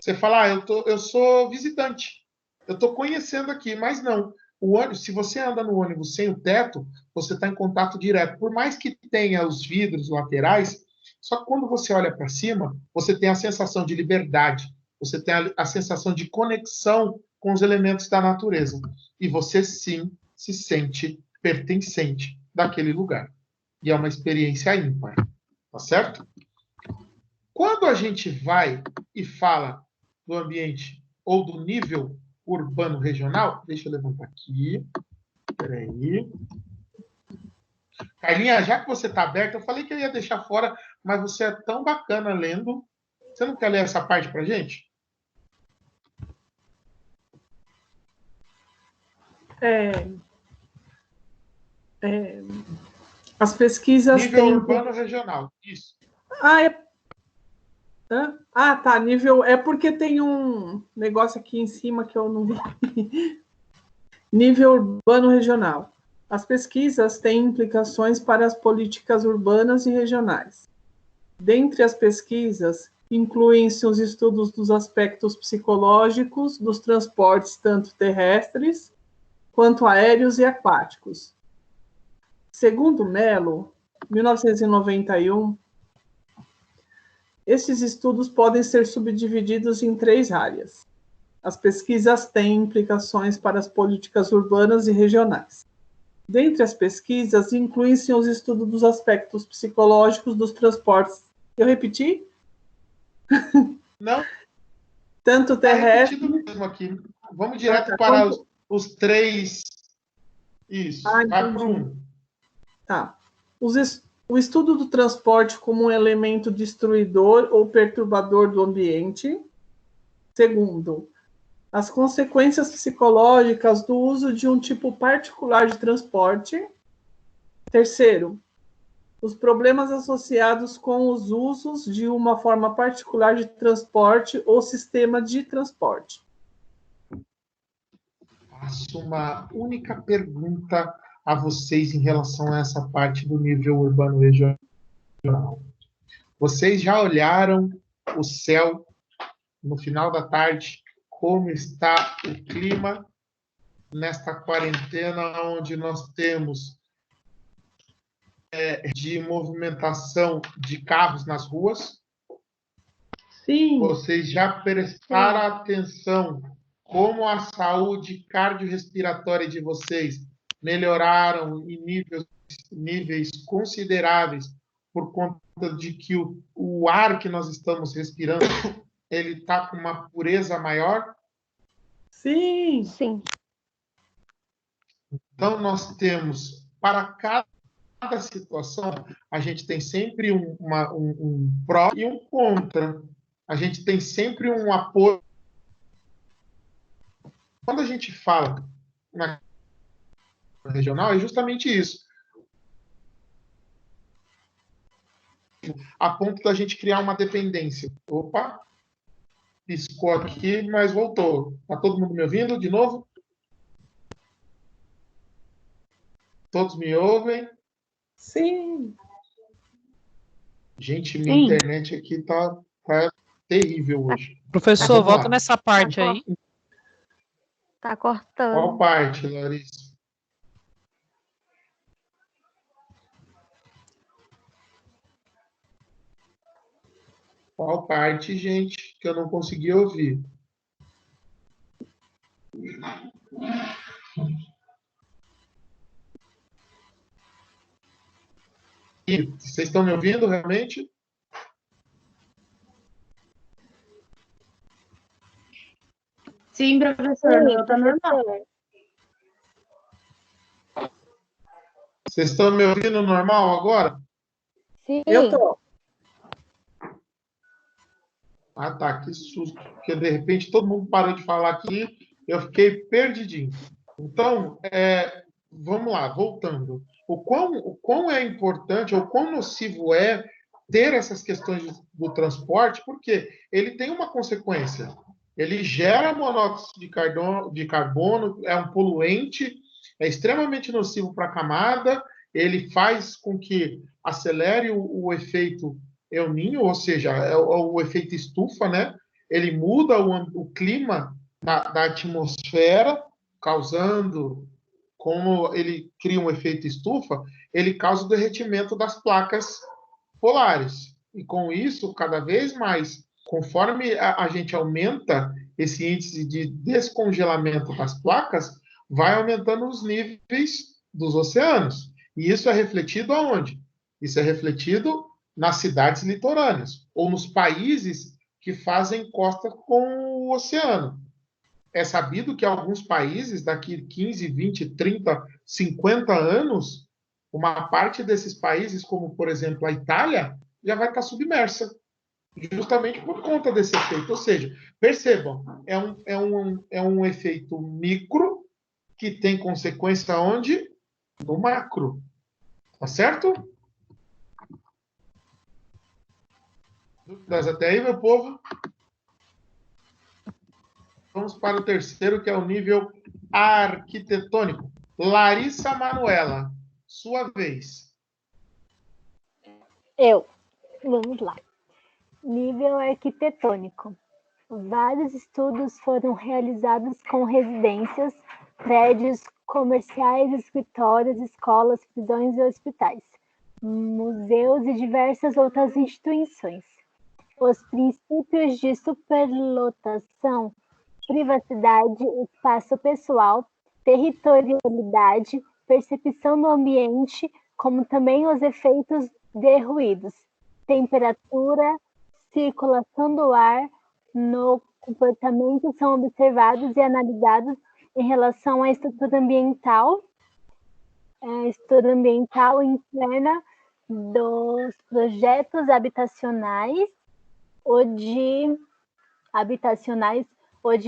Você fala, eu sou visitante, eu estou conhecendo aqui, mas não. O ônibus, se você anda no ônibus sem o teto, você está em contato direto. Por mais que tenha os vidros laterais, só que quando você olha para cima, você tem a sensação de liberdade, você tem a sensação de conexão com os elementos da natureza. E você, sim, se sente pertencente daquele lugar. E é uma experiência ímpar. Tá certo? Quando a gente vai e fala do ambiente ou do nível urbano regional, deixa eu levantar aqui. Peraí. Carlinha, já que você está aberta, eu falei que eu ia deixar fora, mas você é tão bacana lendo. Você não quer ler essa parte para a gente? As pesquisas nível têm... urbano regional, isso. Tá, nível... É porque tem um negócio aqui em cima que eu não vi. Nível urbano regional. As pesquisas têm implicações para as políticas urbanas e regionais. Dentre as pesquisas, incluem-se os estudos dos aspectos psicológicos dos transportes tanto terrestres quanto aéreos e aquáticos. Segundo Mello, 1991, esses estudos podem ser subdivididos em 3 áreas. As pesquisas têm implicações para as políticas urbanas e regionais. Dentre as pesquisas, incluem-se os estudos dos aspectos psicológicos dos transportes. Eu repeti? Não. Tanto terrestre... mesmo aqui. Vamos direto para os 3. Isso. Vai para o 1. Tá. O estudo do transporte como um elemento destruidor ou perturbador do ambiente. Segundo, as consequências psicológicas do uso de um tipo particular de transporte. Terceiro, os problemas associados com os usos de uma forma particular de transporte ou sistema de transporte. faço uma única pergunta a vocês em relação a essa parte do nível urbano regional. Vocês já olharam o céu no final da tarde? Como está o clima nesta quarentena onde nós temos de movimentação de carros nas ruas? Sim. Vocês já prestaram atenção como a saúde cardiorrespiratória de vocês melhoraram em níveis consideráveis por conta de que o ar que nós estamos respirando ele está com uma pureza maior? Sim. Sim. Então, nós temos, para cada situação, a gente tem sempre um pró e um contra. A gente tem sempre um apoio. Quando a gente fala na regional, é justamente isso. A ponto da gente criar uma dependência. Opa, piscou aqui, mas voltou. Está todo mundo me ouvindo de novo? Todos me ouvem? Sim. Gente, minha internet aqui tá terrível hoje. Professor, volta nessa parte aí. Tá cortando. Qual parte, Larissa? Qual parte, gente, que eu não consegui ouvir? Vocês estão me ouvindo realmente? Sim, professor. Sim, professor. Vocês estão me ouvindo normal agora? Sim. Eu tô. Ah, tá, que susto. Porque, de repente, todo mundo parou de falar aqui, eu fiquei perdidinho. Então, vamos lá, voltando. O quão é importante, ou quão nocivo é ter essas questões do transporte, porque ele tem uma consequência. Ele gera monóxido de carbono, é um poluente, é extremamente nocivo para a camada, ele faz com que acelere o efeito El Niño, ou seja, é o efeito estufa, né? Ele muda o clima da atmosfera, causando, como ele cria um efeito estufa, ele causa o derretimento das placas polares. E com isso, cada vez mais, conforme a gente aumenta esse índice de descongelamento das placas, vai aumentando os níveis dos oceanos. E isso é refletido aonde? Isso é refletido nas cidades litorâneas, ou nos países que fazem costa com o oceano. É sabido que alguns países, daqui 15, 20, 30, 50 anos, uma parte desses países, como, por exemplo, a Itália, já vai estar submersa, justamente por conta desse efeito. Ou seja, percebam, é um efeito micro que tem consequência onde? No macro. Tá certo? Dúvidas até aí, meu povo? Vamos para o terceiro, que é o nível arquitetônico. Larissa Manuela, sua vez. Vamos lá. Nível arquitetônico. Vários estudos foram realizados com residências, prédios comerciais, escritórios, escolas, prisões e hospitais, museus e diversas outras instituições. Os princípios de superlotação, privacidade, espaço pessoal, territorialidade, percepção do ambiente, como também os efeitos de ruídos, temperatura, circulação do ar no comportamento são observados e analisados em relação à estrutura ambiental interna dos projetos habitacionais ou de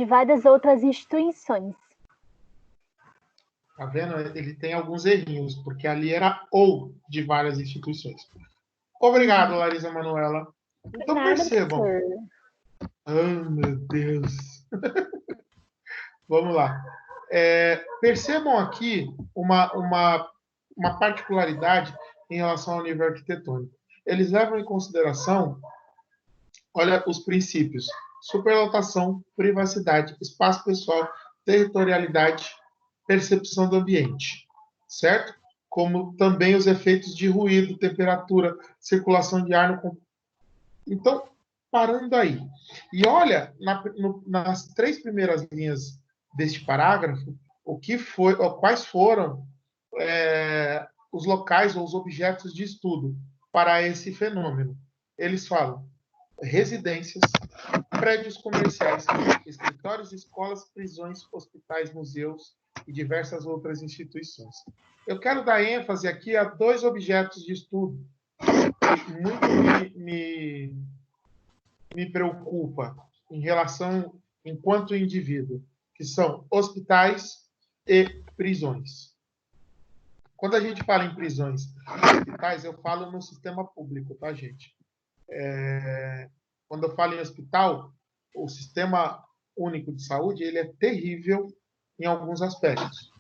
várias outras instituições. Tá vendo? Ele tem alguns errinhos, porque ali era ou de várias instituições. Obrigado, Larissa Manuela. Então, percebam. Ai, meu Deus. Vamos lá. Percebam aqui uma particularidade em relação ao nível arquitetônico. Eles levam em consideração, olha, os princípios: superlotação, privacidade, espaço pessoal, territorialidade, percepção do ambiente, certo? Como também os efeitos de ruído, temperatura, circulação de ar no... Então, parando aí. E olha, nas 3 primeiras linhas deste parágrafo, quais foram os locais ou os objetos de estudo para esse fenômeno. Eles falam residências, prédios comerciais, escritórios, escolas, prisões, hospitais, museus e diversas outras instituições. Eu quero dar ênfase aqui a 2 objetos de estudo que muito me preocupa em relação, enquanto indivíduo, que são hospitais e prisões. Quando a gente fala em prisões e hospitais, eu falo no sistema público, tá, gente? Quando eu falo em hospital, o Sistema Único de Saúde, ele é terrível em alguns aspectos.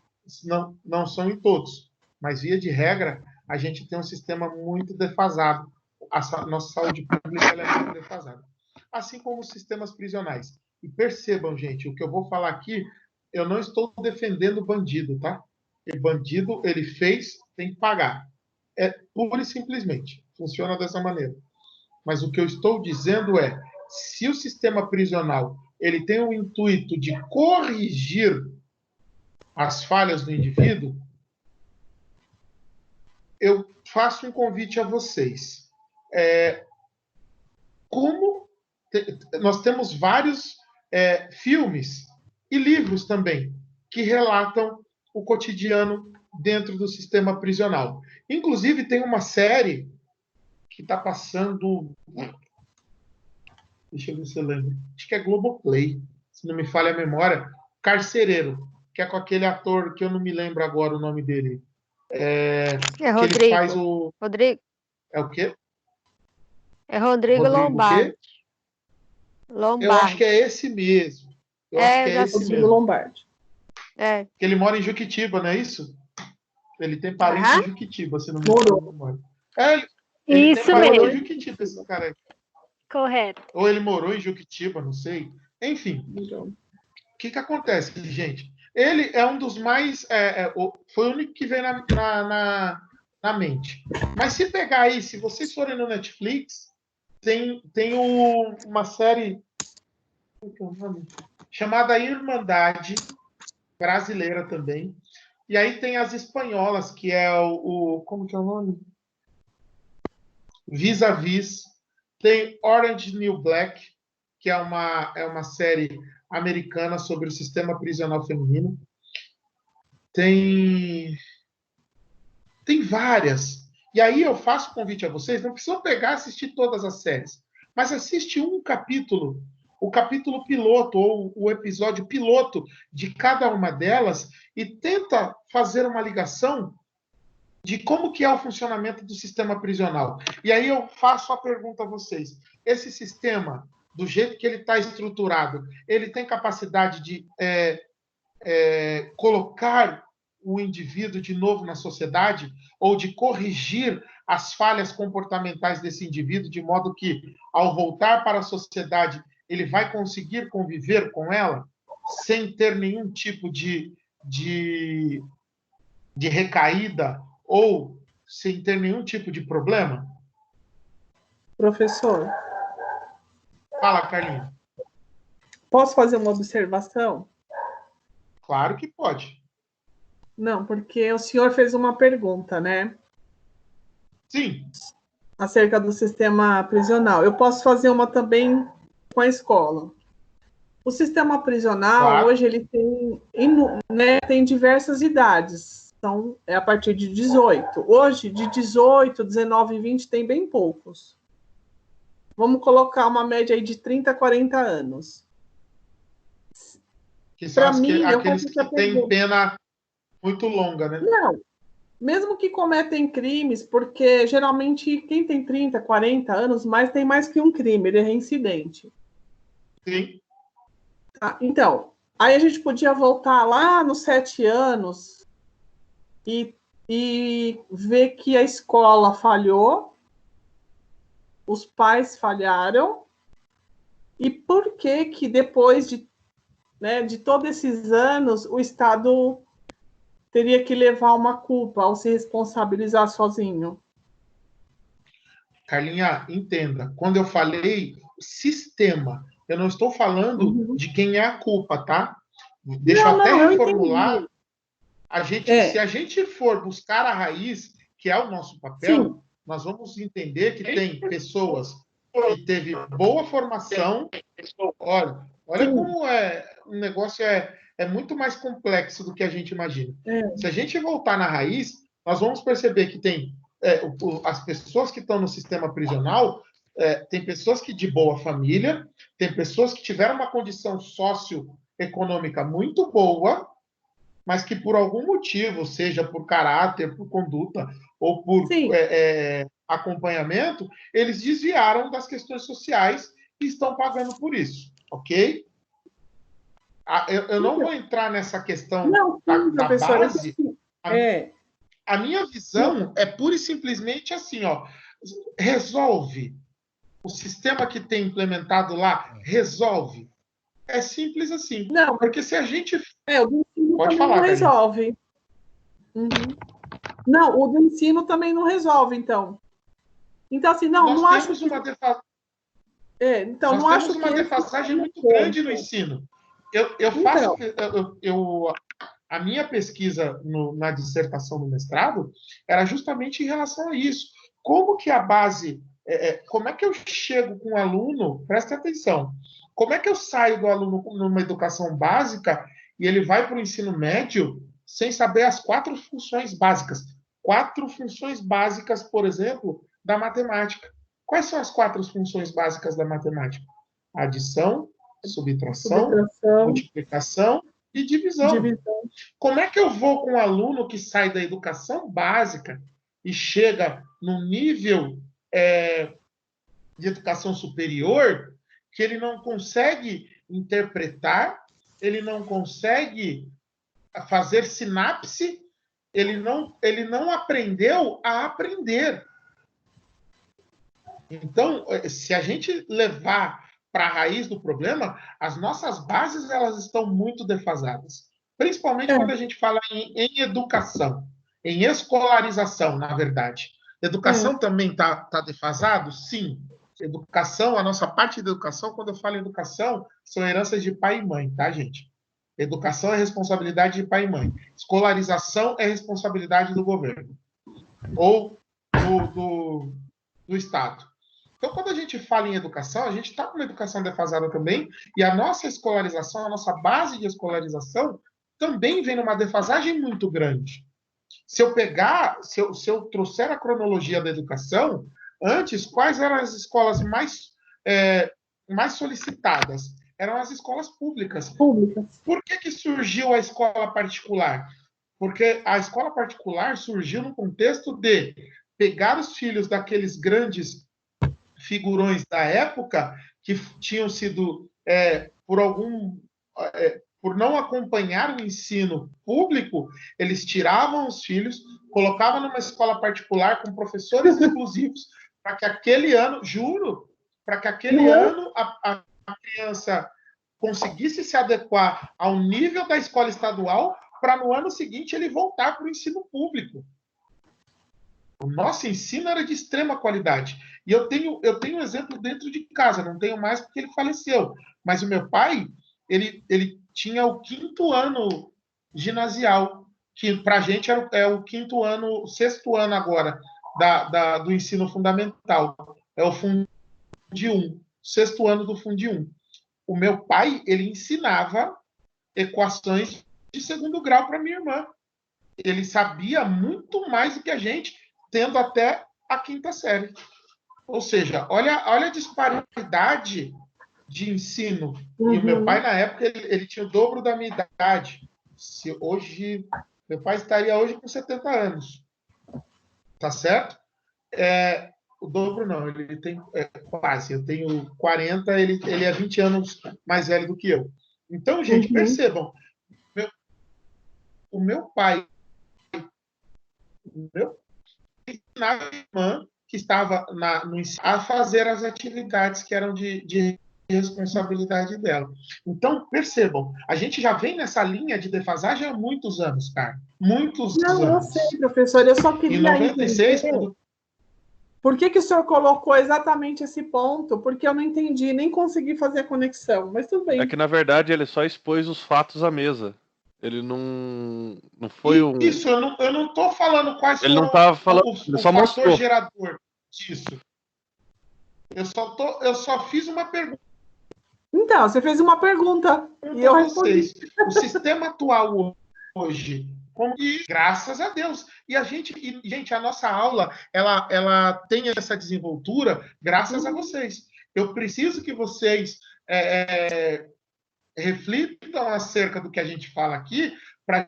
Não são em todos, mas, via de regra, a gente tem um sistema muito defasado. A nossa saúde pública ela é muito defasada. Assim como os sistemas prisionais. E percebam, gente, o que eu vou falar aqui, eu não estou defendendo bandido, tá? E bandido, ele fez, tem que pagar. É pura e simplesmente. Funciona dessa maneira. Mas o que eu estou dizendo é, se o sistema prisional ele tem o intuito de corrigir as falhas do indivíduo, eu faço um convite a vocês. Nós temos vários filmes e livros também que relatam o cotidiano dentro do sistema prisional. Inclusive, tem uma série que está passando... Deixa eu ver se eu lembro. Acho que é Globoplay, se não me falha a memória. Carcereiro, que é com aquele ator que eu não me lembro agora o nome dele. Rodrigo. Que ele faz o... Rodrigo. É o quê? É Rodrigo Lombardi. Eu acho que é esse mesmo. Rodrigo Lombardi. Que ele mora em Juquitiba, não é isso? Ele tem parente em Juquitiba, se não me engano. Ele isso tem parente mesmo. em Juquitiba, esse cara aí. Correto. Ou ele morou em Juquitiba, não sei. Enfim. O que acontece, gente? Ele é um dos mais... foi o único que veio na mente. Mas se pegar aí, se vocês forem no Netflix, tem uma série chamada Irmandade, brasileira também. E aí tem as espanholas, que é como que é o nome? Vis-a-Vis. Tem Orange New Black, que é uma série americana sobre o sistema prisional feminino. Tem várias. E aí eu faço convite a vocês, não precisam pegar e assistir todas as séries, mas assiste um capítulo, o capítulo piloto, ou o episódio piloto de cada uma delas, e tenta fazer uma ligação de como que é o funcionamento do sistema prisional. E aí eu faço a pergunta a vocês. Esse sistema, do jeito que ele está estruturado, ele tem capacidade de colocar o indivíduo de novo na sociedade, ou de corrigir as falhas comportamentais desse indivíduo, de modo que, ao voltar para a sociedade, ele vai conseguir conviver com ela, sem ter nenhum tipo de recaída, ou sem ter nenhum tipo de problema? Professor. Fala, Carlinhos. Posso fazer uma observação? Claro que pode. Não, porque o senhor fez uma pergunta, né? Sim. Acerca do sistema prisional. Eu posso fazer uma também com a escola. O sistema prisional, hoje, ele tem diversas idades. Então, é a partir de 18. Hoje, de 18, 19 e 20, tem bem poucos. Vamos colocar uma média aí de 30 a 40 anos. Que são aqueles que têm pena muito longa, né? Não. Mesmo que cometem crimes, porque geralmente quem tem 30, 40 anos, tem mais que um crime, ele é reincidente. Sim. Tá? Então, Aí a gente podia voltar lá nos 7 anos e ver que a escola falhou, os pais falharam, e por que que depois de todos esses anos o Estado teria que levar uma culpa ao se responsabilizar sozinho? Carlinha, entenda, quando eu falei sistema, eu não estou falando de quem é a culpa, tá? Deixa eu até reformular. Se a gente for buscar a raiz, que é o nosso papel, nós vamos entender que tem pessoas que teve boa formação. Olha como o negócio é muito mais complexo do que a gente imagina. Se a gente voltar na raiz, nós vamos perceber que tem as pessoas que estão no sistema prisional, tem pessoas que de boa família, tem pessoas que tiveram uma condição socioeconômica muito boa, mas que por algum motivo, seja por caráter, por conduta ou por acompanhamento, eles desviaram das questões sociais e estão pagando por isso, ok? Eu não vou entrar nessa questão da base. A minha visão é pura e simplesmente assim, ó, resolve. O sistema que tem implementado lá resolve. É simples assim. Não, porque se a gente... o do ensino Pode também falar, não resolve. Não, o do ensino também não resolve, então. Então, assim, não acho temos uma então, nós não temos acho uma que defasagem muito grande no ensino. A minha pesquisa na dissertação do mestrado era justamente em relação a isso. Como que a base... como é que eu chego com o aluno... Presta atenção. Como é que eu saio do aluno numa educação básica e ele vai para o ensino médio sem saber as 4 funções básicas? 4 funções básicas, por exemplo, da matemática. Quais são as 4 funções básicas da matemática? Adição, subtração, multiplicação e divisão. Como é que eu vou com um aluno que sai da educação básica e chega num nível de educação superior que ele não consegue interpretar, ele não consegue fazer sinapse, ele não aprendeu a aprender. Então, se a gente levar para a raiz do problema, as nossas bases elas estão muito defasadas. Principalmente quando a gente fala em educação, em escolarização, na verdade. Educação também está defasado? Sim. Educação, a nossa parte de educação, quando eu falo em educação, são heranças de pai e mãe, tá, gente? Educação é responsabilidade de pai e mãe. Escolarização é responsabilidade do governo. Ou do Estado. Então, quando a gente fala em educação, a gente está com uma educação defasada também, e a nossa escolarização, a nossa base de escolarização, também vem numa defasagem muito grande. Se eu trouxer a cronologia da educação, antes, quais eram as escolas mais solicitadas? Eram as escolas públicas. Por que surgiu a escola particular? Porque a escola particular surgiu no contexto de pegar os filhos daqueles grandes figurões da época que tinham sido, por não acompanhar o ensino público, eles tiravam os filhos, colocavam numa escola particular com professores exclusivos, para que aquele ano, a criança conseguisse se adequar ao nível da escola estadual, para no ano seguinte ele voltar para o ensino público. O nosso ensino era de extrema qualidade. E eu tenho um exemplo dentro de casa, não tenho mais porque ele faleceu. Mas o meu pai, ele tinha o 5º ano ginasial, que para a gente é o 5º ano, o 6º ano agora do ensino fundamental. É o Fundi 1, 6º ano do Fundi 1. O meu pai, ele ensinava equações de 2º grau para minha irmã. Ele sabia muito mais do que a gente, tendo até a 5ª série. Ou seja, olha a disparidade de ensino. E o meu pai, na época, ele tinha o dobro da minha idade. Meu pai estaria hoje com 70 anos. Tá certo? O dobro não, ele tem quase. Eu tenho 40, ele é 20 anos mais velho do que eu. Então, gente, percebam, o meu pai, ensinava a irmã que estava no ensino a fazer as atividades que eram de responsabilidade dela. Então, percebam, a gente já vem nessa linha de defasagem há muitos anos, cara. Muitos Não, eu anos. sei, professor, eu só queria Em 96, entender por que o senhor colocou exatamente esse ponto, porque eu não entendi, nem consegui fazer a conexão, mas tudo bem. É que, na verdade, ele só expôs os fatos à mesa. Ele não foi um... Isso, eu não estou falando quais Ele não foram estava falando, ele o só fator mostrou. gerador disso. Eu só fiz uma pergunta. Então, você fez uma pergunta e eu respondi. O sistema atual hoje, graças a Deus. E gente, a nossa aula, ela tem essa desenvoltura graças a vocês. Eu preciso que vocês reflitam acerca do que a gente fala aqui para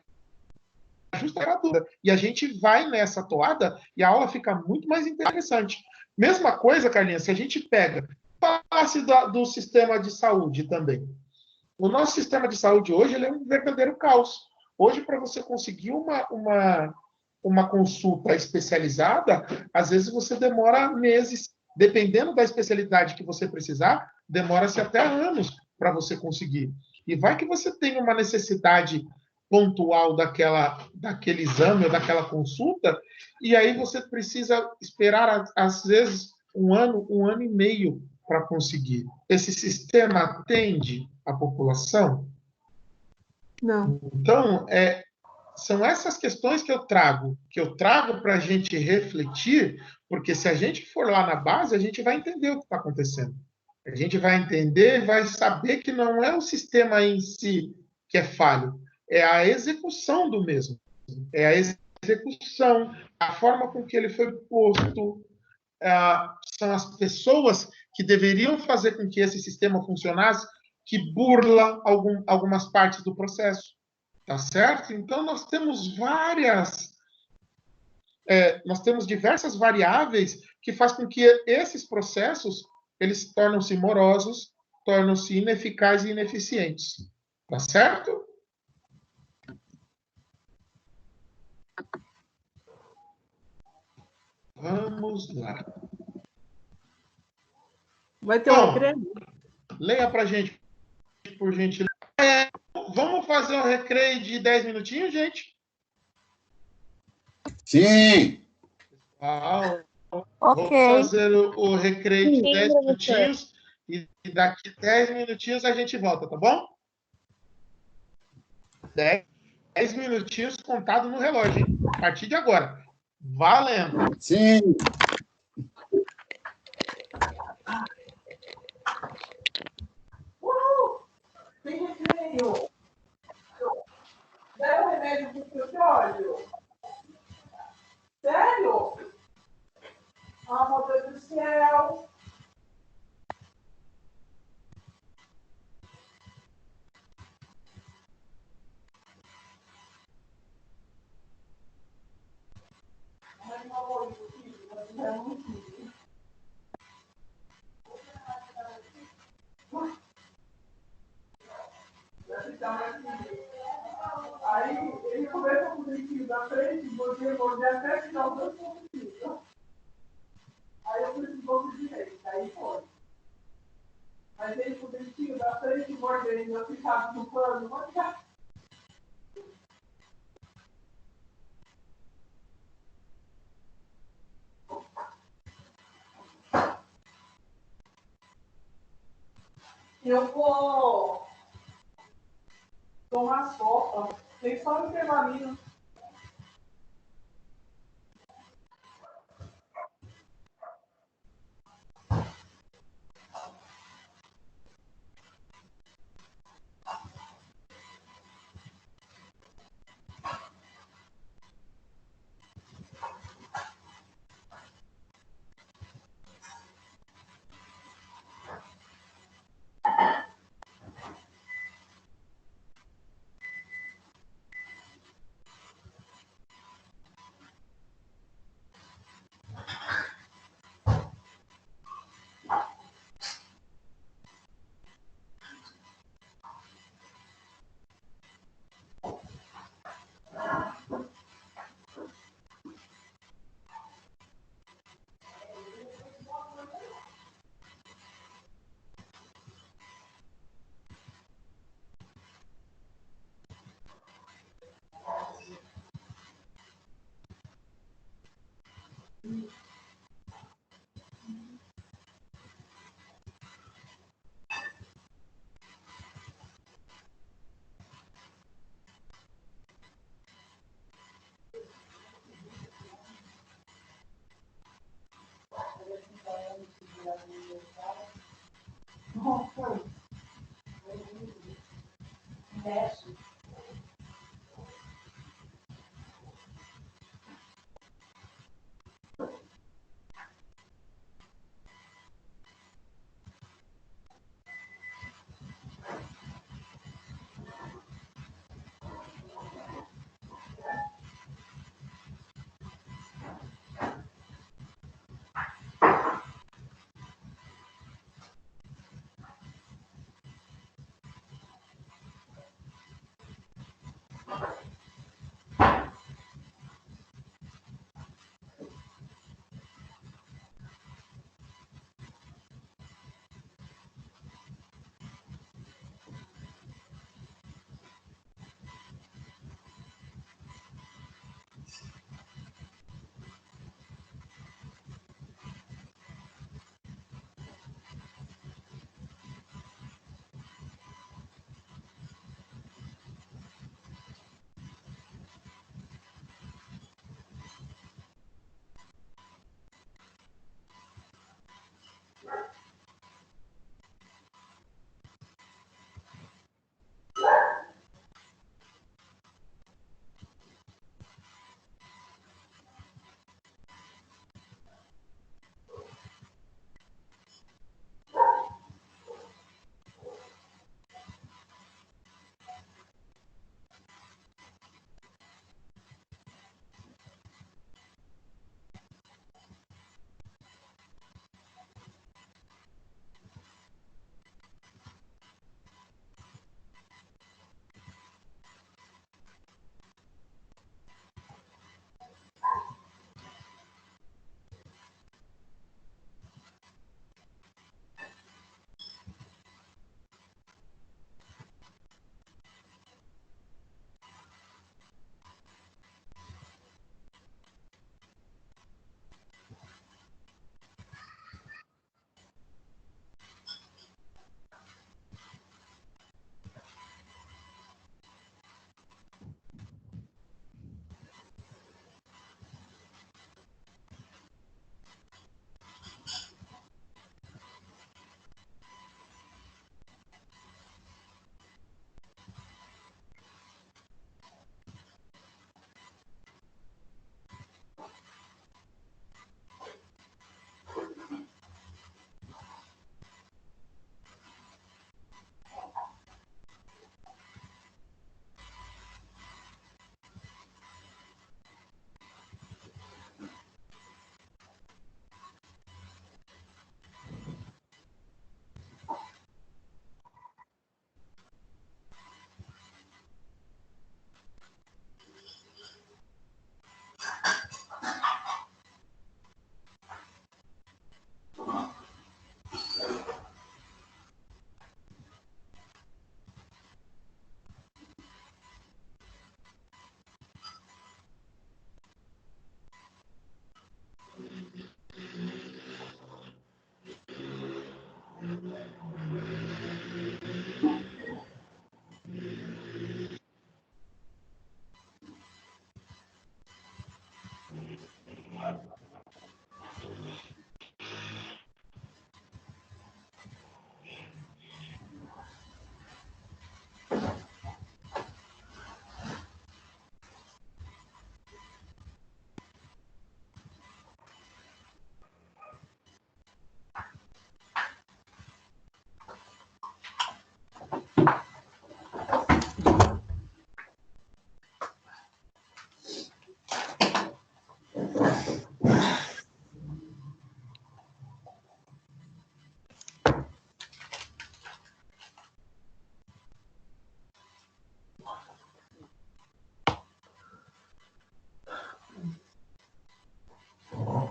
ajustar a dúvida. E a gente vai nessa toada e a aula fica muito mais interessante. Mesma coisa, Carlinhos, se a gente pega, falasse do sistema de saúde também. O nosso sistema de saúde hoje ele é um verdadeiro caos. Hoje, para você conseguir uma consulta especializada, às vezes você demora meses. Dependendo da especialidade que você precisar, demora-se até anos para você conseguir. E vai que você tem uma necessidade pontual daquele exame ou daquela consulta, e aí você precisa esperar, às vezes, um ano e meio para conseguir. Esse sistema atende a população? Não. Então, são essas questões que eu trago para a gente refletir, porque se a gente for lá na base, a gente vai entender o que está acontecendo. A gente vai entender e vai saber que não é o sistema em si que é falho, é a execução do mesmo. É a execução, a forma com que ele foi posto, são as pessoas que deveriam fazer com que esse sistema funcionasse, que burla algumas partes do processo. Tá certo? Então, nós temos diversas variáveis que fazem com que esses processos eles tornam-se morosos, tornam-se ineficazes e ineficientes. Tá certo? Vamos lá. Vai ter um recreio? Leia para a gente, por gentileza. Vamos fazer um recreio de 10 minutinhos, gente? Sim! Vou fazer o recreio de 10 minutinhos e daqui 10 minutinhos a gente volta, tá bom? 10 minutinhos contado no relógio, hein? A partir de agora. Valendo! Sim! Tem recreio. Dá o remédio pro escritório? Sério? Ah, meu Deus do céu. Aí ele começa com o dentinho da frente, morder até final do pontinho. Aí eu fui pro banco direito, aí foi. Mas ele com o dentinho da frente, mordendo, eu ficava no pano, mas... Eu vou tomar sopa. Tem só um intervalinho.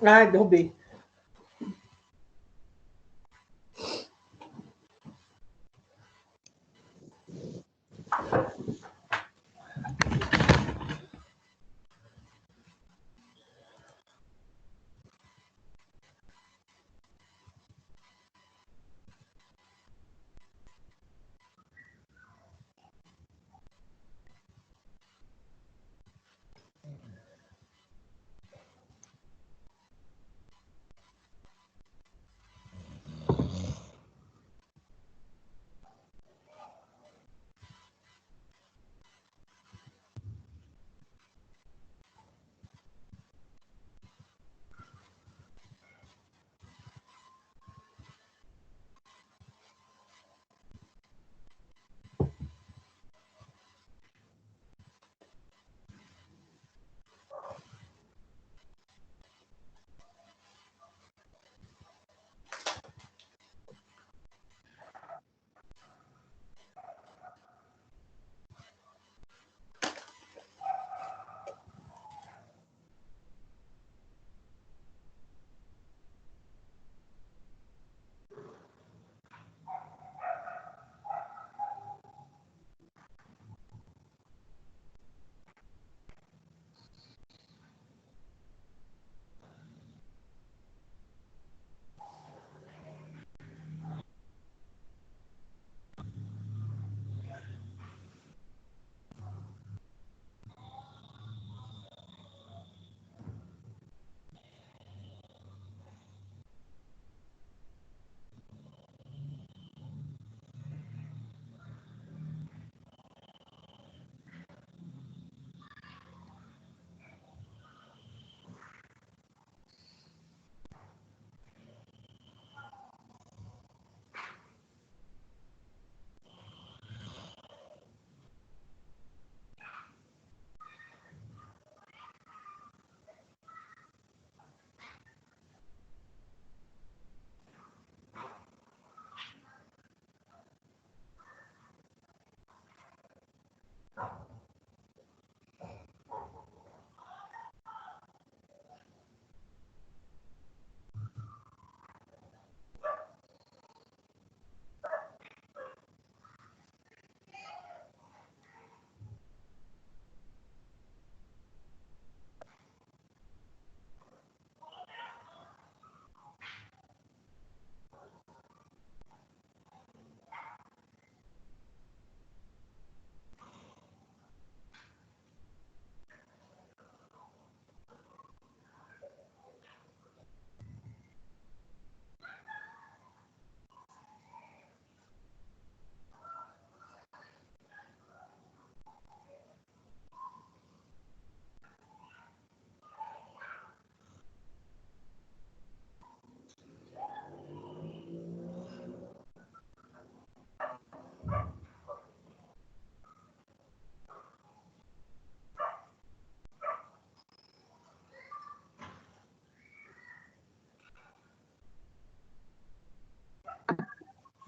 Ai, derrubei.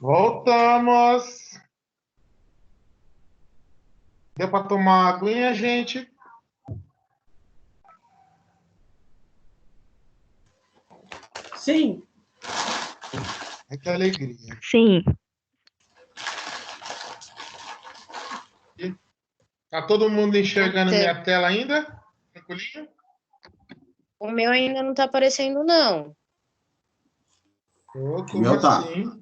Voltamos. Deu para tomar uma aguinha, gente? Sim. Ai, que alegria. Sim. Tá todo mundo enxergando minha tela ainda? Tranquilinho? O meu ainda não tá aparecendo, não. Oh, como meu tá. assim?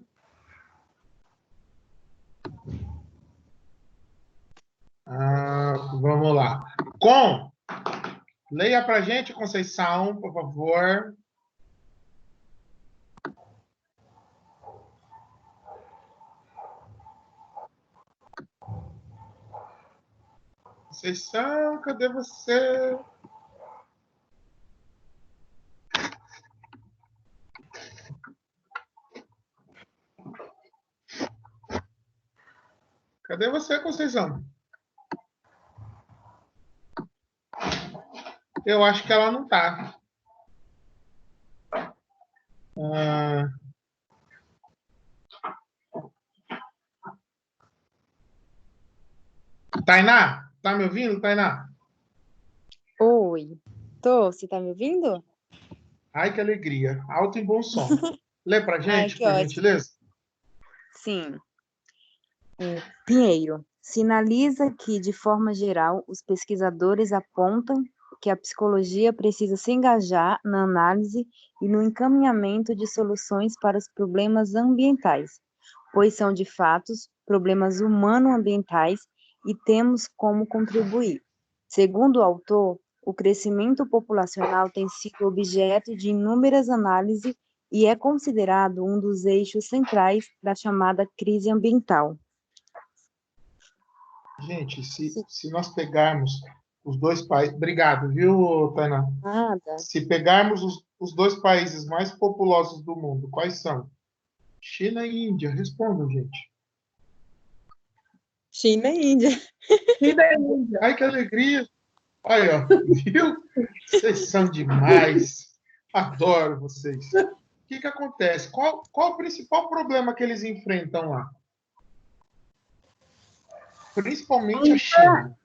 Vamos lá. Leia pra gente, Conceição, por favor. Conceição, cadê você? Cadê você, Conceição? Eu acho que ela não tá. Tainá, tá me ouvindo, Tainá? Oi, você tá me ouvindo? Ai, que alegria. Alto e bom som. Lê pra gente, por ótimo. gentileza. Sim. Pinheiro, sinaliza que, de forma geral, os pesquisadores apontam que a psicologia precisa se engajar na análise e no encaminhamento de soluções para os problemas ambientais, pois são, de fato, problemas humano-ambientais e temos como contribuir. Segundo o autor, o crescimento populacional tem sido objeto de inúmeras análises e é considerado um dos eixos centrais da chamada crise ambiental. Gente, se nós pegarmos os dois países... Obrigado, viu, Tainá? Nada. Se pegarmos os dois países mais populosos do mundo, quais são? China e Índia. Respondam, gente. China e Índia. China e Índia. Ai, que alegria. Olha, viu? Vocês são demais. Adoro vocês. O que acontece? Qual o principal problema que eles enfrentam lá? Principalmente a China.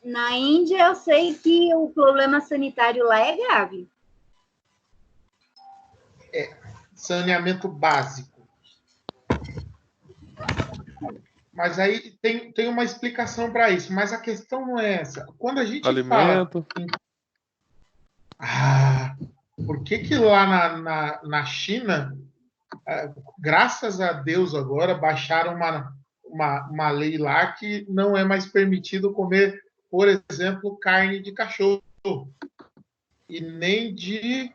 Na Índia, eu sei que o problema sanitário lá é grave. É, saneamento básico. Mas aí tem uma explicação para isso. Mas a questão não é essa. Quando a gente Alimento. fala... por que lá na China, graças a Deus agora, baixaram uma lei lá que não é mais permitido comer, por exemplo, carne de cachorro. E nem de...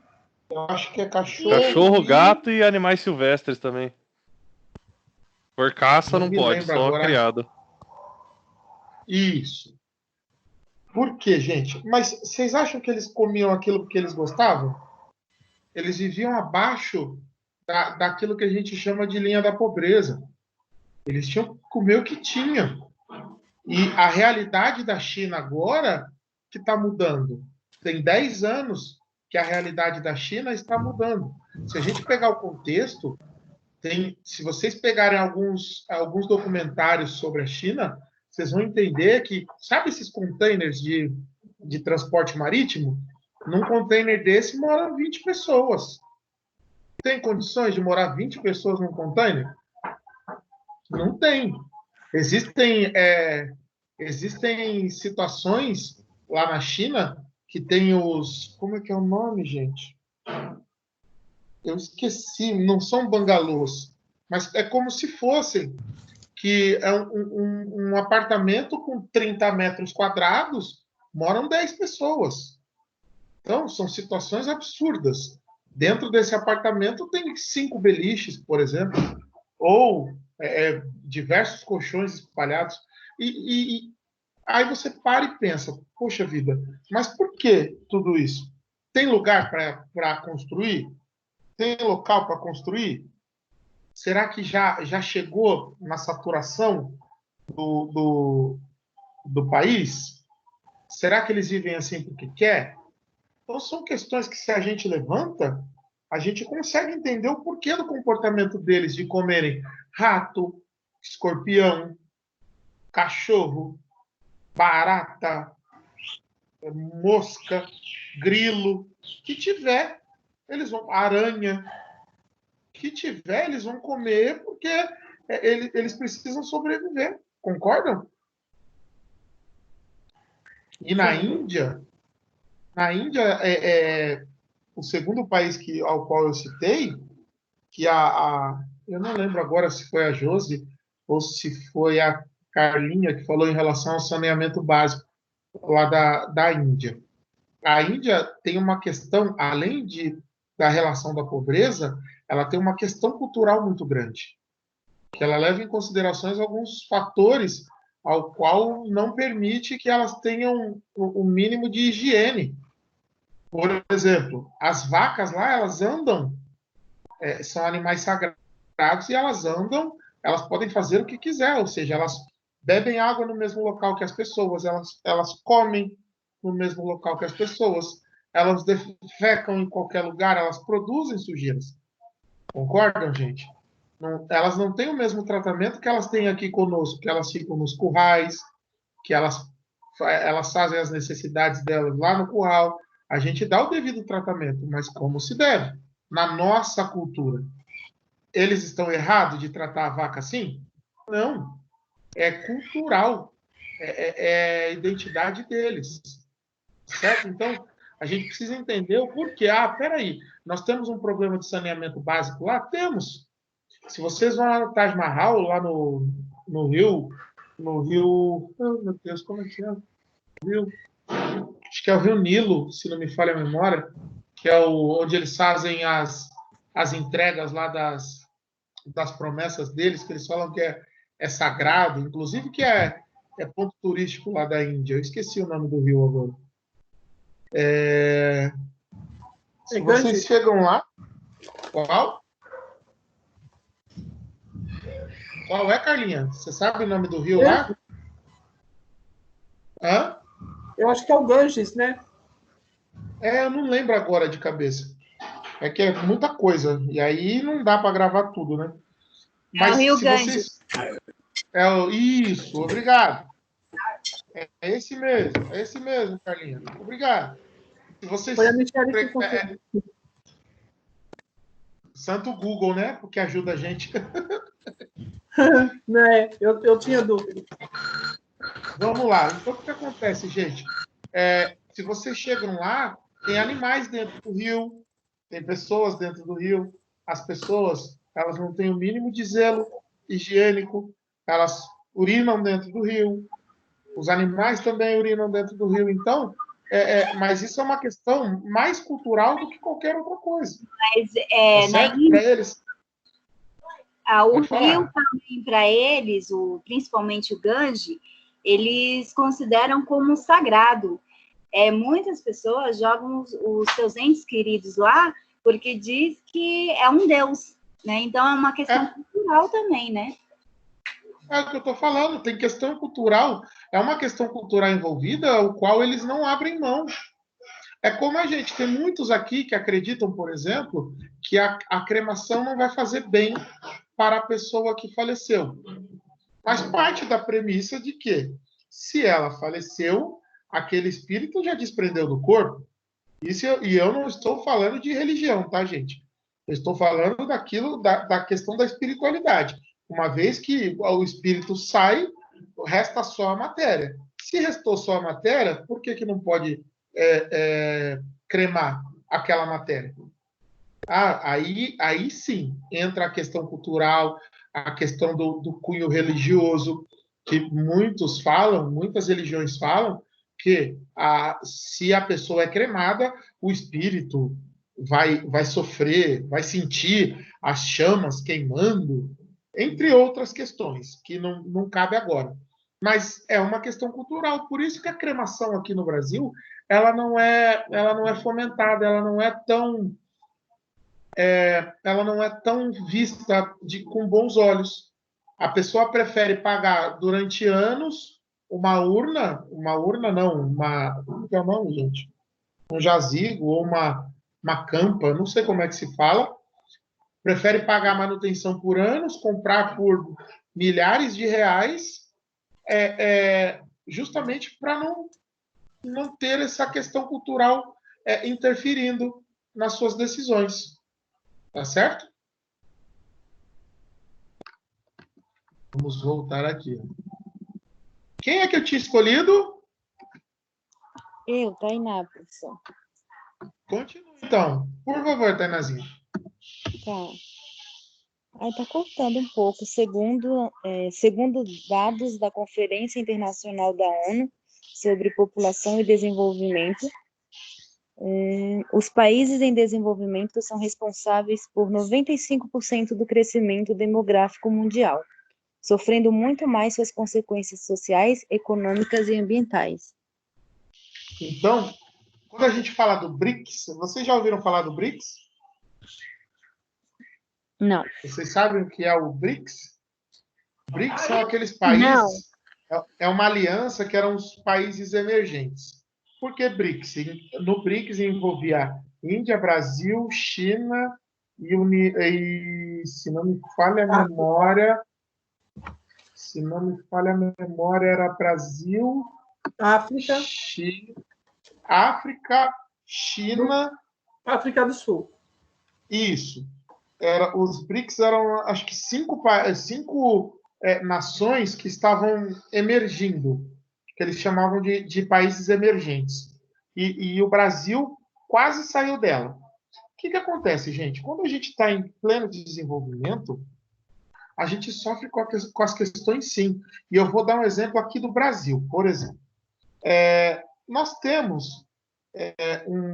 Eu acho que é Cachorro, gato e animais silvestres também. Por caça não pode, só agora. criado. Isso. Por quê, gente? Mas vocês acham que eles comiam aquilo porque eles gostavam? Eles viviam abaixo daquilo que a gente chama de linha da pobreza. Eles tinham que comer o que tinham. E a realidade da China agora que está mudando. Tem 10 anos que a realidade da China está mudando. Se a gente pegar o contexto, se vocês pegarem alguns documentários sobre a China, vocês vão entender que, sabe esses containers de transporte marítimo? Num container desse moram 20 pessoas. Tem condições de morar 20 pessoas num container? Não tem. Existem situações lá na China que tem os... Como é que é o nome, gente? Eu esqueci. Não são bangalôs, mas é como se fosse que é um apartamento com 30 metros quadrados, moram 10 pessoas. Então, são situações absurdas. Dentro desse apartamento tem 5 beliches, por exemplo, ou diversos colchões espalhados. E aí você para e pensa, poxa vida, mas por que tudo isso? Tem lugar para construir? Tem local para construir? Será que já chegou na saturação do país? Será que eles vivem assim porque quer? Então, são questões que, se a gente levanta, a gente consegue entender o porquê do comportamento deles de comerem rato, escorpião, cachorro, barata, mosca, grilo, que tiver, eles vão, aranha, que tiver, eles vão comer porque eles precisam sobreviver. Concordam? E na Índia é o segundo país ao qual eu citei, que eu não lembro agora se foi a Josi ou se foi a Carlinha que falou em relação ao saneamento básico lá da Índia. A Índia tem uma questão, além da relação da pobreza, ela tem uma questão cultural muito grande, que ela leva em considerações alguns fatores ao qual não permite que elas tenham o mínimo de higiene. Por exemplo, as vacas lá, elas andam, são animais sagrados e elas andam, elas podem fazer o que quiser, ou seja, elas bebem água no mesmo local que as pessoas, elas comem no mesmo local que as pessoas, elas defecam em qualquer lugar, elas produzem sujeiras. Concordam, gente? Elas não têm o mesmo tratamento que elas têm aqui conosco, que elas ficam nos currais, que elas fazem as necessidades delas lá no curral. A gente dá o devido tratamento, mas como se deve, na nossa cultura. Eles estão errados de tratar a vaca assim? Não. É cultural. É a identidade deles. Certo? Então, a gente precisa entender o porquê. Peraí, nós temos um problema de saneamento básico lá? Temos. Se vocês vão lá no Taj Mahal, lá no Rio, oh, meu Deus, como é que é? Acho que é o Rio Nilo, se não me falha a memória, que é onde eles fazem as entregas lá das promessas deles, que eles falam que é sagrado, inclusive que é ponto turístico lá da Índia. Eu esqueci o nome do rio agora. Se vocês chegam lá... Qual? Qual é, Carlinha? Você sabe o nome do rio lá? Hã? Eu acho que é o Ganges, né? Eu não lembro agora de cabeça. É que é muita coisa. E aí não dá para gravar tudo, né? Mas o Rio se Ganges. Isso, obrigado. É esse mesmo, Carlinha. Obrigado. Se vocês... Foi a Michelle que confirmou. Santo Google, né? Porque ajuda a gente. Né? Eu tinha dúvida. Vamos lá. Então, o que acontece, gente? Se vocês chegam lá, tem animais dentro do rio, tem pessoas dentro do rio. As pessoas, elas não têm o mínimo de zelo higiênico, elas urinam dentro do rio, os animais também urinam dentro do rio. Então, mas isso é uma questão mais cultural do que qualquer outra coisa. Mas na Índia, o rio também, para eles, principalmente o Ganges, eles consideram como sagrado. Muitas pessoas jogam os seus entes queridos lá porque diz que é um deus, né? Então é uma questão cultural também, né? É o que eu estou falando, tem questão cultural, é uma questão cultural envolvida, o qual eles não abrem mão. É como a gente, tem muitos aqui que acreditam, por exemplo, que a cremação não vai fazer bem para a pessoa que faleceu. Mas parte da premissa de que, se ela faleceu, aquele espírito já desprendeu do corpo. E eu não estou falando de religião, tá, gente? Eu estou falando da questão da espiritualidade. Uma vez que o espírito sai, resta só a matéria. Se restou só a matéria, por que não pode cremar aquela matéria? Aí sim entra a questão cultural, a questão do cunho religioso, que muitas religiões falam, que se a pessoa é cremada, o espírito vai sofrer, vai sentir as chamas queimando, entre outras questões, que não cabe agora. Mas é uma questão cultural, por isso que a cremação aqui no Brasil, ela não é fomentada, ela não é tão vista com bons olhos. A pessoa prefere pagar durante anos como que é o nome, gente? Um jazigo ou uma campa, não sei como é que se fala, prefere pagar manutenção por anos, comprar por milhares de reais, justamente para não ter essa questão cultural interferindo nas suas decisões. Tá certo? Vamos voltar aqui. Quem é que eu tinha escolhido? Eu, Tainá, professor. Continua, então. Por favor, Tainazinha. Tá. Aí tá cortando um pouco. Segundo dados da Conferência Internacional da ONU sobre População e Desenvolvimento, os países em desenvolvimento são responsáveis por 95% do crescimento demográfico mundial, sofrendo muito mais suas consequências sociais, econômicas e ambientais. Então, quando a gente fala do BRICS, vocês já ouviram falar do BRICS? Não. Vocês sabem o que é o BRICS? BRICS são aqueles países... Não. É uma aliança que eram os países emergentes. Por que BRICS? No BRICS envolvia Índia, Brasil, China e se não me falha a memória, era Brasil, África, China, África do Sul. Isso. Os BRICS eram, acho que, cinco nações que estavam emergindo, que eles chamavam de países emergentes. E o Brasil quase saiu dela. O que acontece, gente? Quando a gente está em pleno desenvolvimento, a gente sofre com as questões, sim. E eu vou dar um exemplo aqui do Brasil, por exemplo. Nós temos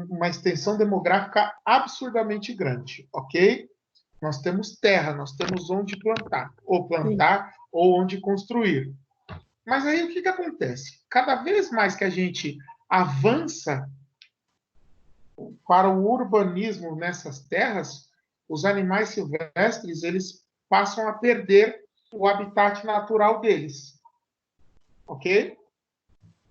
uma extensão demográfica absurdamente grande, ok? Nós temos terra, nós temos onde plantar, ou onde construir. Mas aí o que acontece? Cada vez mais que a gente avança para o urbanismo nessas terras, os animais silvestres eles passam a perder o habitat natural deles. Ok?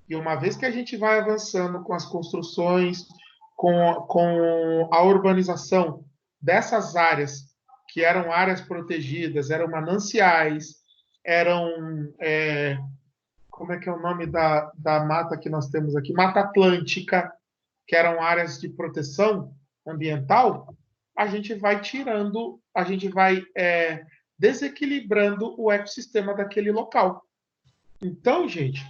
E uma vez que a gente vai avançando com as construções, com a urbanização dessas áreas, que eram áreas protegidas, eram mananciais, eram... como é que é o nome da mata que nós temos aqui? Mata Atlântica, que eram áreas de proteção ambiental, a gente vai desequilibrando o ecossistema daquele local. Então, gente,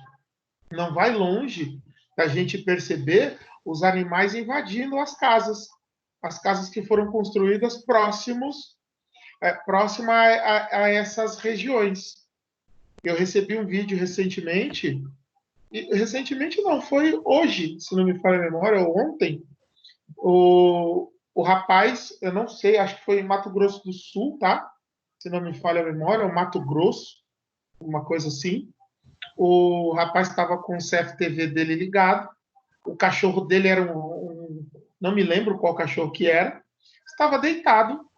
não vai longe da gente perceber os animais invadindo as casas que foram construídas próxima a essas regiões. Eu recebi um vídeo recentemente não, foi hoje, se não me falha a memória, ou ontem, o rapaz, eu não sei, acho que foi em Mato Grosso do Sul, tá? Se não me falha a memória, o Mato Grosso, uma coisa assim. O rapaz estava com o CFTV dele ligado, o cachorro dele era não me lembro qual cachorro que era, estava deitado,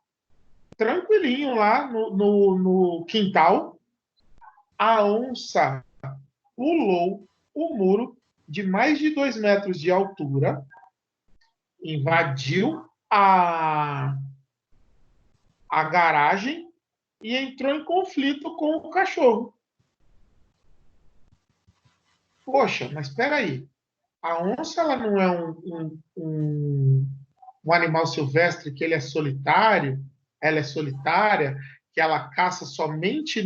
tranquilinho lá no quintal. A onça pulou o muro de mais de 2 metros de altura, invadiu a garagem e entrou em conflito com o cachorro. Poxa, mas espera aí. A onça ela não é um animal silvestre que ele é solitário, ela é solitária, que ela caça somente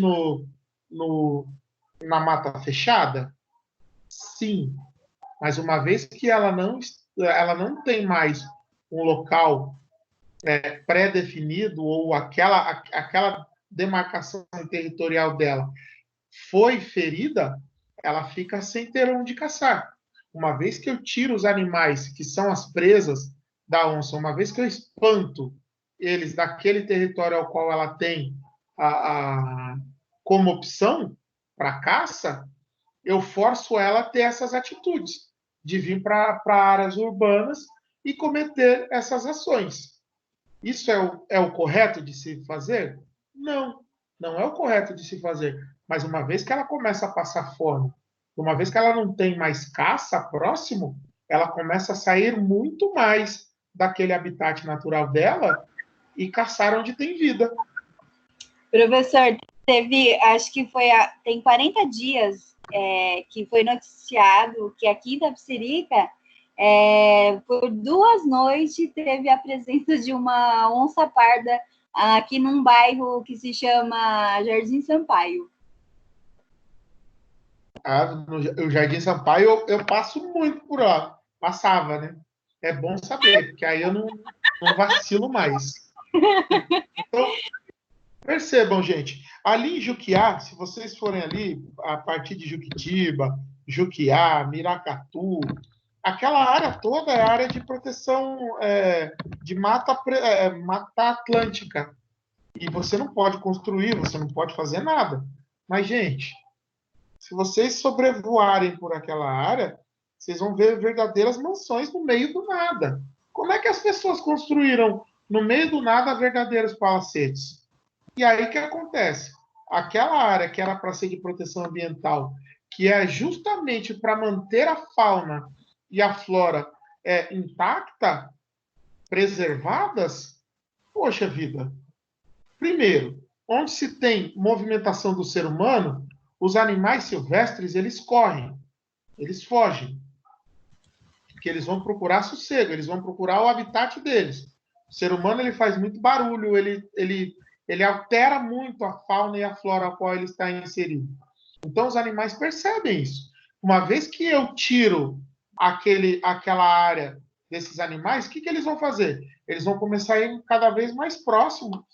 na mata fechada? Sim, mas uma vez que ela não tem mais um local pré-definido ou aquela demarcação territorial dela foi ferida, ela fica sem ter onde caçar. Uma vez que eu tiro os animais que são as presas da onça, uma vez que eu espanto eles daquele território ao qual ela tem como opção para caça, eu forço ela a ter essas atitudes, de vir para áreas urbanas e cometer essas ações. Isso é o correto de se fazer? Não, não é o correto de se fazer. Mas uma vez que ela começa a passar fome, uma vez que ela não tem mais caça próximo, ela começa a sair muito mais daquele habitat natural dela e caçar onde tem vida. Professor, acho que tem 40 dias que foi noticiado que aqui em Itapecerica, por 2 noites, teve a presença de uma onça parda aqui num bairro que se chama Jardim Sampaio. No Jardim Sampaio eu passo muito por lá. Passava, né? É bom saber, porque aí eu não vacilo mais. Então, percebam, gente. Ali em Juquiá, se vocês forem ali, a partir de Juquitiba, Juquiá, Miracatu, aquela área toda é área de proteção de mata atlântica. E você não pode construir, você não pode fazer nada. Mas, gente, se vocês sobrevoarem por aquela área, vocês vão ver verdadeiras mansões no meio do nada. Como é que as pessoas construíram no meio do nada verdadeiros palacetes? E aí o que acontece? Aquela área que era para ser de proteção ambiental, que é justamente para manter a fauna e a flora intacta, preservadas, poxa vida. Primeiro, onde se tem movimentação do ser humano, os animais silvestres, eles correm, eles fogem, porque eles vão procurar sossego, eles vão procurar o habitat deles. O ser humano, ele faz muito barulho, ele altera muito a fauna e a flora a qual ele está inserido. Então, os animais percebem isso. Uma vez que eu tiro aquela área desses animais, o que eles vão fazer? Eles vão começar a ir cada vez mais próximos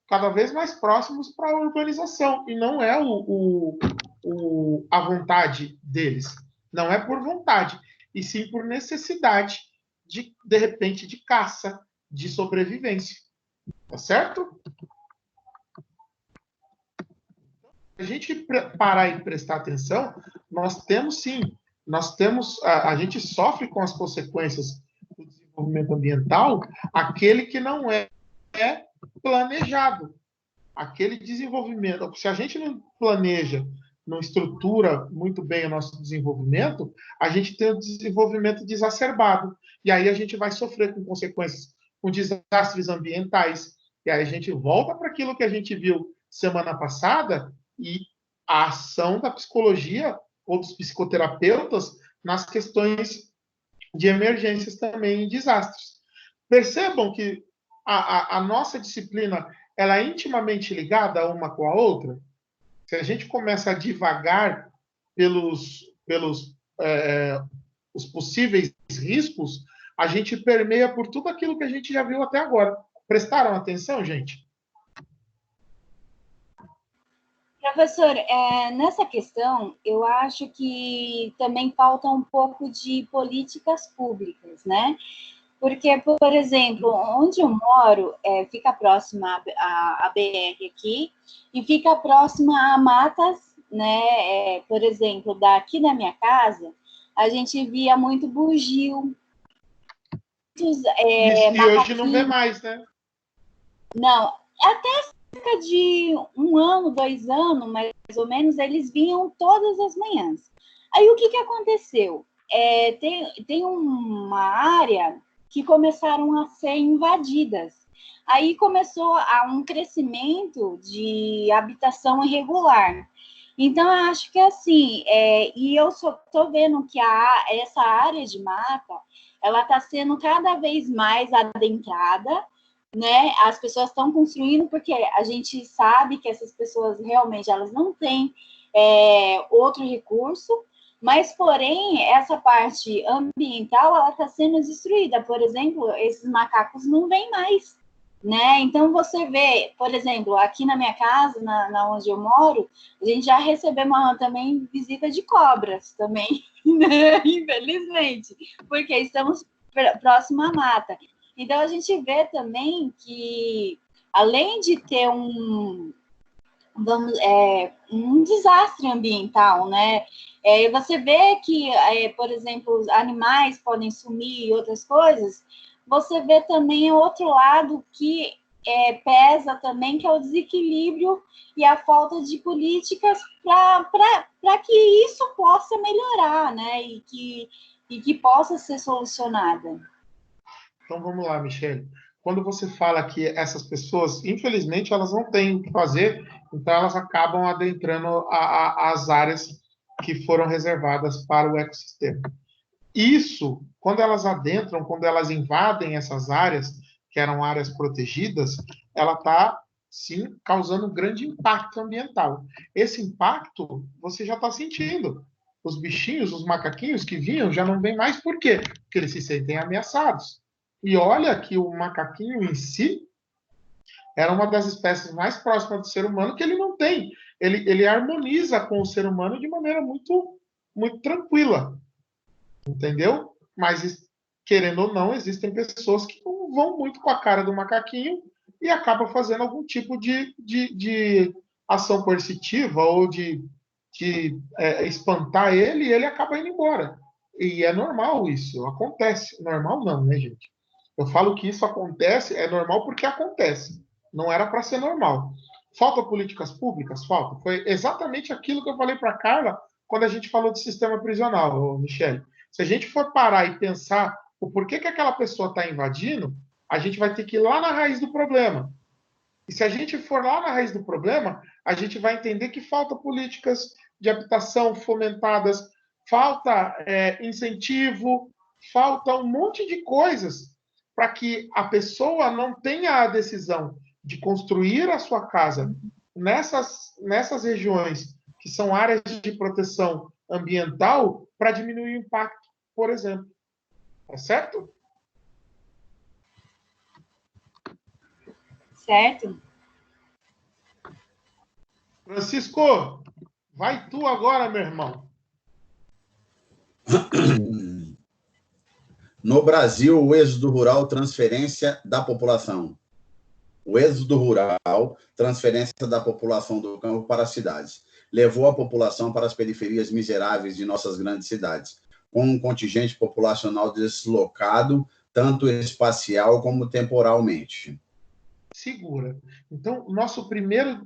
para a urbanização. E não é a vontade deles. Não é por vontade, e sim por necessidade de repente, de caça, de sobrevivência. Tá certo? Se a gente parar e prestar atenção, nós temos sim, a gente sofre com as consequências do desenvolvimento ambiental, aquele que não é planejado. Aquele desenvolvimento, se a gente não planeja, não estrutura muito bem o nosso desenvolvimento, a gente tem um desenvolvimento desacerbado. E aí a gente vai sofrer com consequências, com desastres ambientais. E aí a gente volta para aquilo que a gente viu semana passada e a ação da psicologia ou dos psicoterapeutas nas questões de emergências também e desastres. Percebam que a nossa disciplina ela é intimamente ligada uma com a outra. Se a gente começa a divagar pelos os possíveis riscos, a gente permeia por tudo aquilo que a gente já viu até agora. Prestaram atenção, gente? Professor, nessa questão, eu acho que também falta um pouco de políticas públicas, né? Porque, por exemplo, onde eu moro, fica próxima à BR aqui, e fica próxima a matas, né? Por exemplo, daqui da minha casa, a gente via muito bugio. E hoje não vê mais, né? Não, até cerca de 1 ano, 2 anos, mais ou menos, eles vinham todas as manhãs. Aí, o que aconteceu? Tem uma área que começaram a ser invadidas. Aí começou um crescimento de habitação irregular. Então, eu acho que assim, e eu só estou vendo que essa área de mata, ela está sendo cada vez mais adentrada, né? As pessoas estão construindo porque a gente sabe que essas pessoas realmente elas não têm outro recurso, mas, porém, essa parte ambiental, ela está sendo destruída. Por exemplo, esses macacos não vêm mais, né? Então, você vê, por exemplo, aqui na minha casa, na onde eu moro, a gente já recebeu também visita de cobras também, né? Infelizmente, porque estamos próximo à mata. Então, a gente vê também que, além de ter um desastre ambiental, né? Você vê que, por exemplo, os animais podem sumir e outras coisas, você vê também o outro lado que pesa também, que é o desequilíbrio e a falta de políticas para que isso possa melhorar, né? E que possa ser solucionada. Então, vamos lá, Michele. quando você fala que essas pessoas, infelizmente, elas não têm o que fazer, então elas acabam adentrando as áreas que foram reservadas para o ecossistema. Isso, quando elas adentram, quando elas invadem essas áreas, que eram áreas protegidas, ela está, sim, causando um grande impacto ambiental. Esse impacto você já está sentindo. Os bichinhos, os macaquinhos que vinham, já não vêm mais. Por quê? Porque eles se sentem ameaçados. E olha que o macaquinho em si era uma das espécies mais próximas do ser humano que ele não tem. Ele harmoniza com o ser humano de maneira muito, muito tranquila. Entendeu? Mas, querendo ou não, existem pessoas que não vão muito com a cara do macaquinho e acabam fazendo algum tipo de ação coercitiva ou de espantar ele e ele acaba indo embora. E é normal isso, acontece. Normal não, né, gente? Eu falo que isso acontece, é normal porque acontece. Não era para ser normal. Falta políticas públicas? Falta. Foi exatamente aquilo que eu falei para a Carla quando a gente falou de sistema prisional, Michele. Se a gente for parar e pensar o porquê que aquela pessoa está invadindo, a gente vai ter que ir lá na raiz do problema. E se a gente for lá na raiz do problema, a gente vai entender que falta políticas de habitação fomentadas, falta incentivo, falta um monte de coisas para que a pessoa não tenha a decisão de construir a sua casa nessas regiões que são áreas de proteção ambiental para diminuir o impacto, por exemplo. Tá certo? Certo. Francisco, vai tu agora, meu irmão. No Brasil, o êxodo rural, transferência da população. O êxodo rural, transferência da população do campo para as cidades, levou a população para as periferias miseráveis de nossas grandes cidades, com um contingente populacional deslocado, tanto espacial como temporalmente. Segura. Então, o nosso primeiro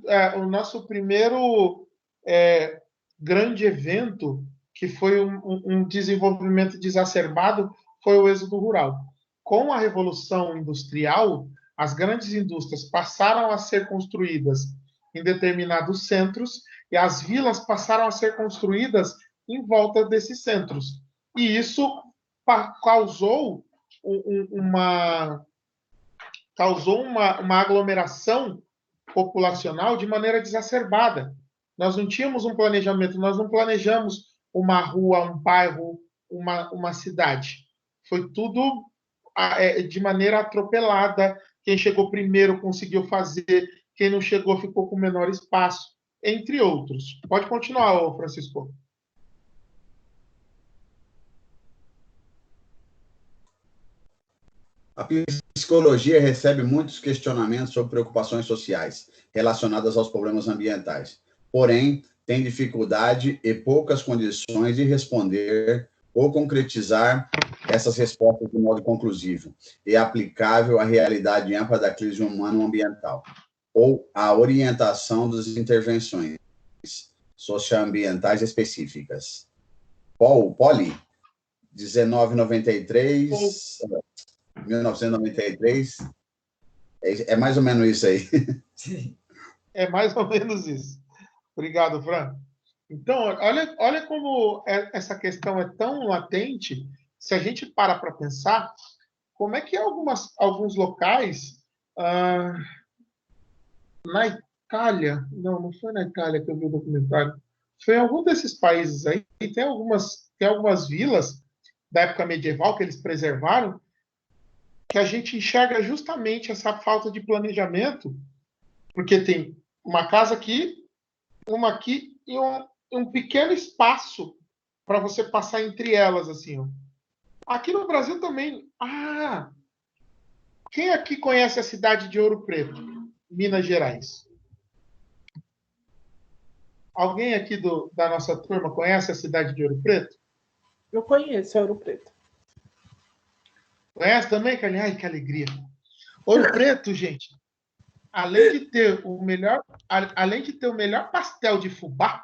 grande evento, que foi um desenvolvimento desacerbado, foi o êxodo rural. Com a Revolução Industrial, as grandes indústrias passaram a ser construídas em determinados centros e as vilas passaram a ser construídas em volta desses centros. E isso causou uma aglomeração populacional de maneira desacerbada. Nós não tínhamos um planejamento, nós não planejamos uma rua, um bairro, uma cidade. Foi tudo de maneira atropelada. Quem chegou primeiro conseguiu fazer, quem não chegou ficou com menor espaço, entre outros. Pode continuar, Francisco. A psicologia recebe muitos questionamentos sobre preocupações sociais relacionadas aos problemas ambientais. Porém, tem dificuldade e poucas condições de responder ou concretizar essas respostas de modo conclusivo e aplicável à realidade ampla da crise humano-ambiental ou à orientação das intervenções socioambientais específicas. Poli, 1993, é mais ou menos isso aí. É mais ou menos isso. Obrigado, Fran. Então, olha como essa questão é tão latente. Se a gente para pensar, como é que alguns locais, na Itália, não foi na Itália que eu vi o documentário, foi em algum desses países aí, tem algumas vilas da época medieval que eles preservaram, que a gente enxerga justamente essa falta de planejamento, porque tem uma casa aqui, uma aqui e um pequeno espaço para você passar entre elas, assim, ó. Aqui no Brasil também. Quem aqui conhece a cidade de Ouro Preto, Minas Gerais? Alguém aqui da nossa turma conhece a cidade de Ouro Preto? Eu conheço Ouro Preto. Conhece também, Carlinhos? Ai, que alegria. Ouro Preto, gente, além de ter o melhor pastel de fubá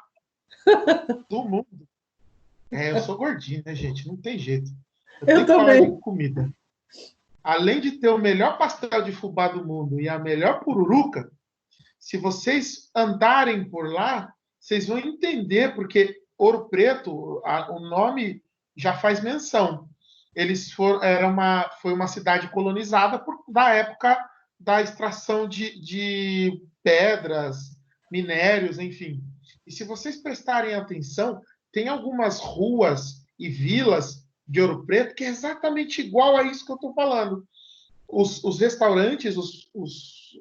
do mundo. Eu sou gordinho, né, gente? Não tem jeito. Eu também. Comida. além de ter o melhor pastel de fubá do mundo e a melhor pururuca, se vocês andarem por lá, vocês vão entender, porque Ouro Preto, o nome já faz menção. Foi uma cidade colonizada da época da extração de pedras, minérios, enfim. E se vocês prestarem atenção, tem algumas ruas e vilas de Ouro Preto que é exatamente igual a isso que eu estou falando. Os restaurantes, os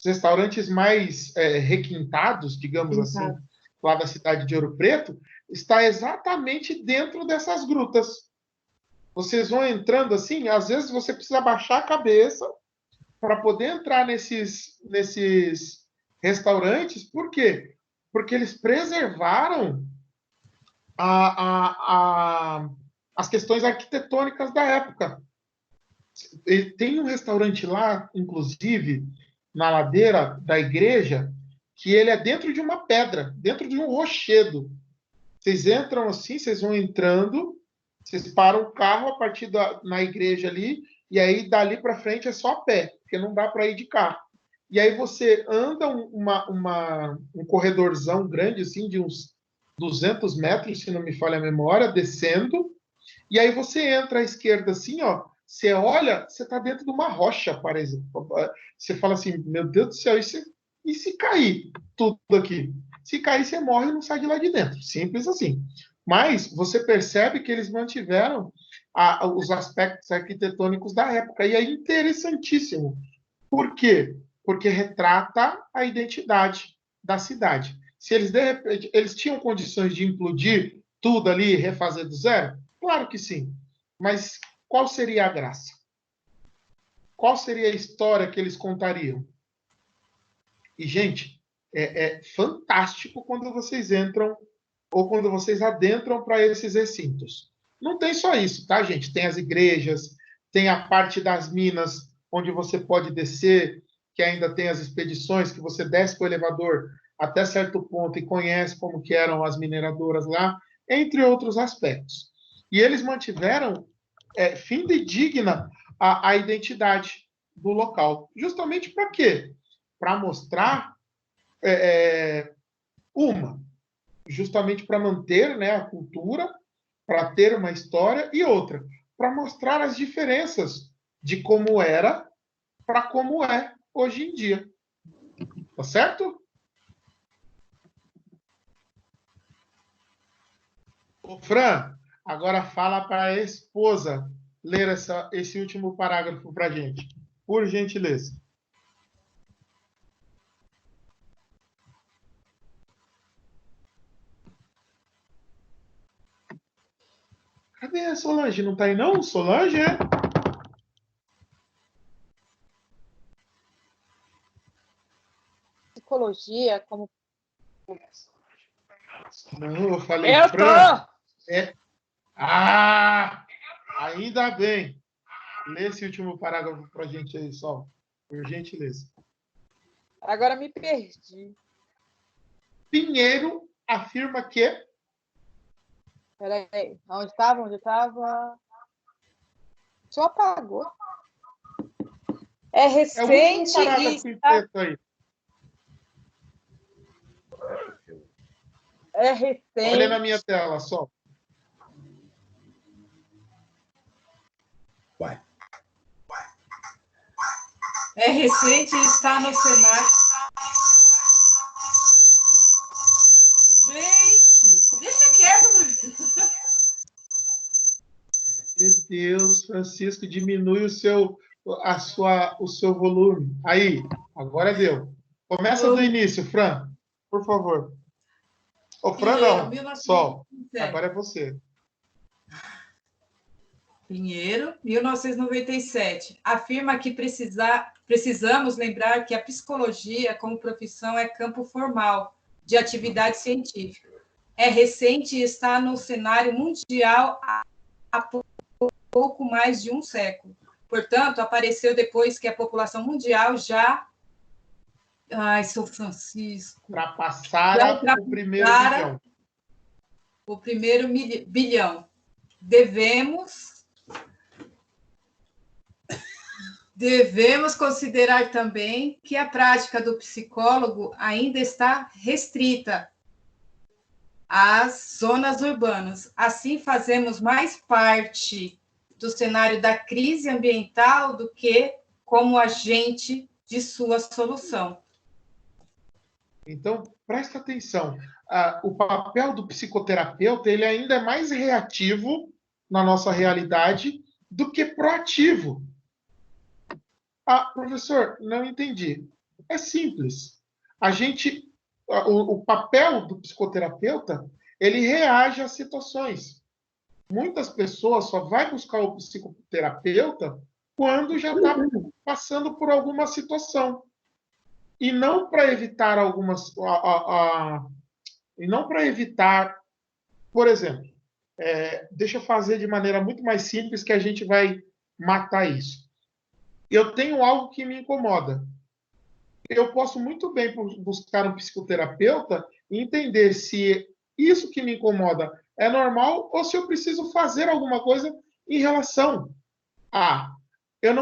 restaurantes mais requintados, digamos assim, lá da cidade de Ouro Preto, está exatamente dentro dessas grutas. Vocês vão entrando assim, às vezes você precisa baixar a cabeça para poder entrar nesses restaurantes. Por quê? Porque eles preservaram as questões arquitetônicas da época. Tem um restaurante lá, inclusive, na ladeira da igreja, que ele é dentro de uma pedra, dentro de um rochedo. Vocês entram assim, vocês vão entrando, vocês param o carro a partir na igreja ali, e aí dali para frente é só a pé, porque não dá para ir de carro. E aí você anda um corredorzão grande, assim, de uns 200 metros, se não me falha a memória, descendo, e aí você entra à esquerda assim, ó, você olha, você está dentro de uma rocha, por exemplo. Você fala assim, meu Deus do céu, e se cair tudo aqui? Se cair, você morre e não sai de lá de dentro. Simples assim. Mas você percebe que eles mantiveram os aspectos arquitetônicos da época. E é interessantíssimo. Por quê? Porque retrata a identidade da cidade. Se eles, de repente, eles tinham condições de implodir tudo ali e refazer do zero? Claro que sim. Mas qual seria a graça? Qual seria a história que eles contariam? E, gente, é fantástico quando vocês entram ou quando vocês adentram para esses recintos. Não tem só isso, tá, gente? Tem as igrejas, tem a parte das minas, onde você pode descer, que ainda tem as expedições, que você desce com o elevador até certo ponto e conhece como que eram as mineradoras lá, entre outros aspectos. E eles mantiveram finda e digna a identidade do local. Justamente para quê? Para mostrar justamente para manter, né, a cultura, para ter uma história, e outra, para mostrar as diferenças de como era para como é hoje em dia. Tá certo? Ô, Fran, agora fala para a esposa ler esse último parágrafo para a gente, por gentileza. Cadê a Solange? Não está aí não? Solange, é? Psicologia como... Não, eu falei... Eu Fran, ainda bem. Lê esse último parágrafo para a gente aí, só. Por gentileza. Agora me perdi. Pinheiro afirma que... Peraí, onde estava? Só apagou. É recente e está... É recente. Olha na minha tela, só. Vai. É recente e está no cenário. Gente, deixa quieto, Bruno. Meu Deus, Francisco, diminui o seu volume. Aí, agora deu. Começa do início, Fran, por favor. Ô, Fran, não. Sol. Agora é você. Pinheiro, 1997, afirma que precisamos lembrar que a psicologia, como profissão, é campo formal de atividade científica. É recente e está no cenário mundial há pouco mais de um século. Portanto, apareceu depois que a população mundial já... Ai, São Francisco... Ultrapassara o primeiro bilhão. O primeiro bilhão. Devemos Devemos considerar também que a prática do psicólogo ainda está restrita às zonas urbanas. Assim, fazemos mais parte do cenário da crise ambiental do que como agente de sua solução. Então, presta atenção. O papel do psicoterapeuta ele ainda é mais reativo na nossa realidade do que proativo. Professor, não entendi. É simples. O papel do psicoterapeuta, ele reage às situações. Muitas pessoas só vai buscar o psicoterapeuta quando já está passando por alguma situação. E não para evitar por exemplo, deixa eu fazer de maneira muito mais simples que a gente vai matar isso. Eu tenho algo que me incomoda. Eu posso muito bem buscar um psicoterapeuta e entender se isso que me incomoda é normal ou se eu preciso fazer alguma coisa em relação a... Eu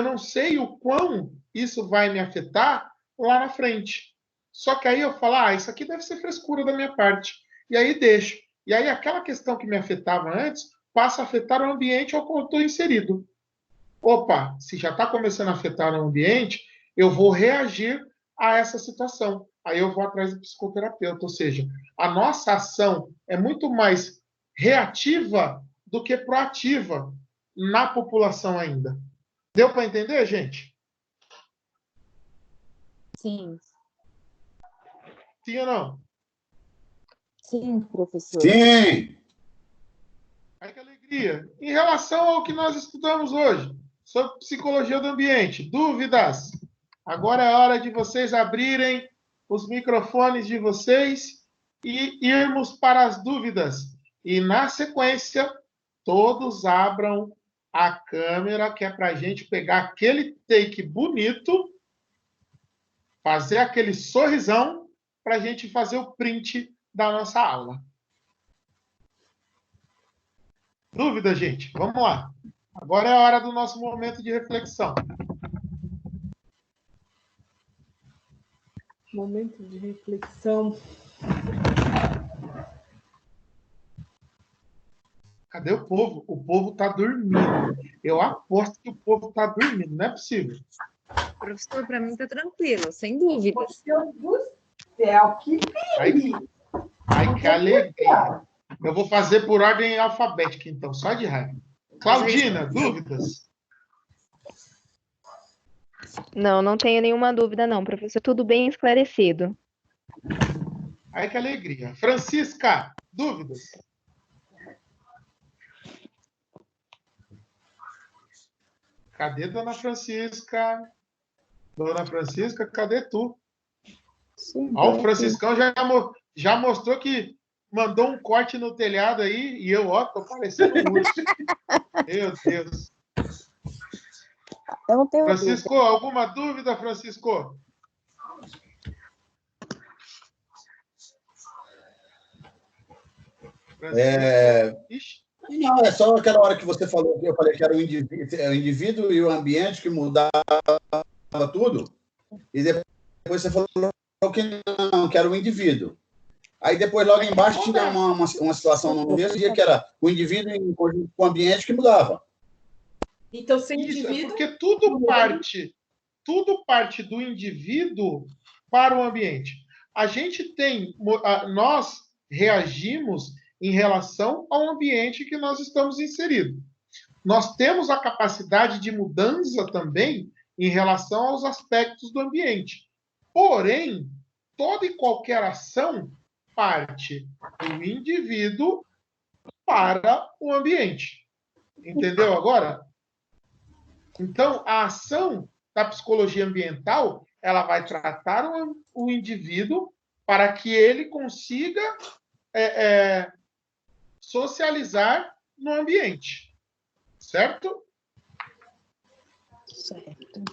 não sei o quão isso vai me afetar lá na frente. Só que aí eu falo, isso aqui deve ser frescura da minha parte. E aí deixo. E aí aquela questão que me afetava antes passa a afetar o ambiente ao qual eu estou inserido. Opa, se já está começando a afetar o ambiente, eu vou reagir a essa situação. Aí eu vou atrás do psicoterapeuta. Ou seja, a nossa ação é muito mais reativa do que proativa na população ainda. Deu para entender, gente? Sim. Sim ou não? Sim, professor. Sim! Ai, que alegria! Em relação ao que nós estudamos hoje, sobre psicologia do ambiente, dúvidas? Agora é hora de vocês abrirem os microfones de vocês e irmos para as dúvidas. E, na sequência, todos abram a câmera, que é para a gente pegar aquele take bonito, fazer aquele sorrisão, para a gente fazer o print da nossa aula. Dúvida, gente? Vamos lá. Agora é a hora do nosso momento de reflexão. Momento de reflexão. Cadê o povo? O povo está dormindo. Eu aposto que o povo está dormindo. Não é possível. Professor, para mim está tranquilo, sem dúvida. Meu Deus do céu, que perigo! Ai, que alegria. Eu vou fazer por ordem alfabética, então, só de raiva. Claudina, dúvidas? Não tenho nenhuma dúvida, não, professor. Tudo bem esclarecido. Ai, que alegria. Francisca, dúvidas? Cadê Dona Francisca? Dona Francisca, cadê tu? Ó, o Franciscão já mostrou que mandou um corte no telhado aí e eu, tô parecendo um urso. Meu Deus. Eu não tenho Francisco, dúvida. alguma dúvida, Francisco? Não, é só aquela hora que você falou, que eu falei que era o indivíduo e o ambiente que mudava tudo, e depois você falou que não, que era o indivíduo. Aí depois, logo embaixo, tinha uma situação no mesmo dia que era o indivíduo em conjunto com o ambiente que mudava. Então, sem Isso, indivíduo... porque tudo parte do indivíduo para o ambiente. Nós reagimos em relação ao ambiente que nós estamos inseridos. Nós temos a capacidade de mudança também em relação aos aspectos do ambiente. Porém, toda e qualquer ação parte do indivíduo para o ambiente. Entendeu agora? Então, a ação da psicologia ambiental, ela vai tratar o indivíduo para que ele consiga socializar no ambiente. Certo? Certo.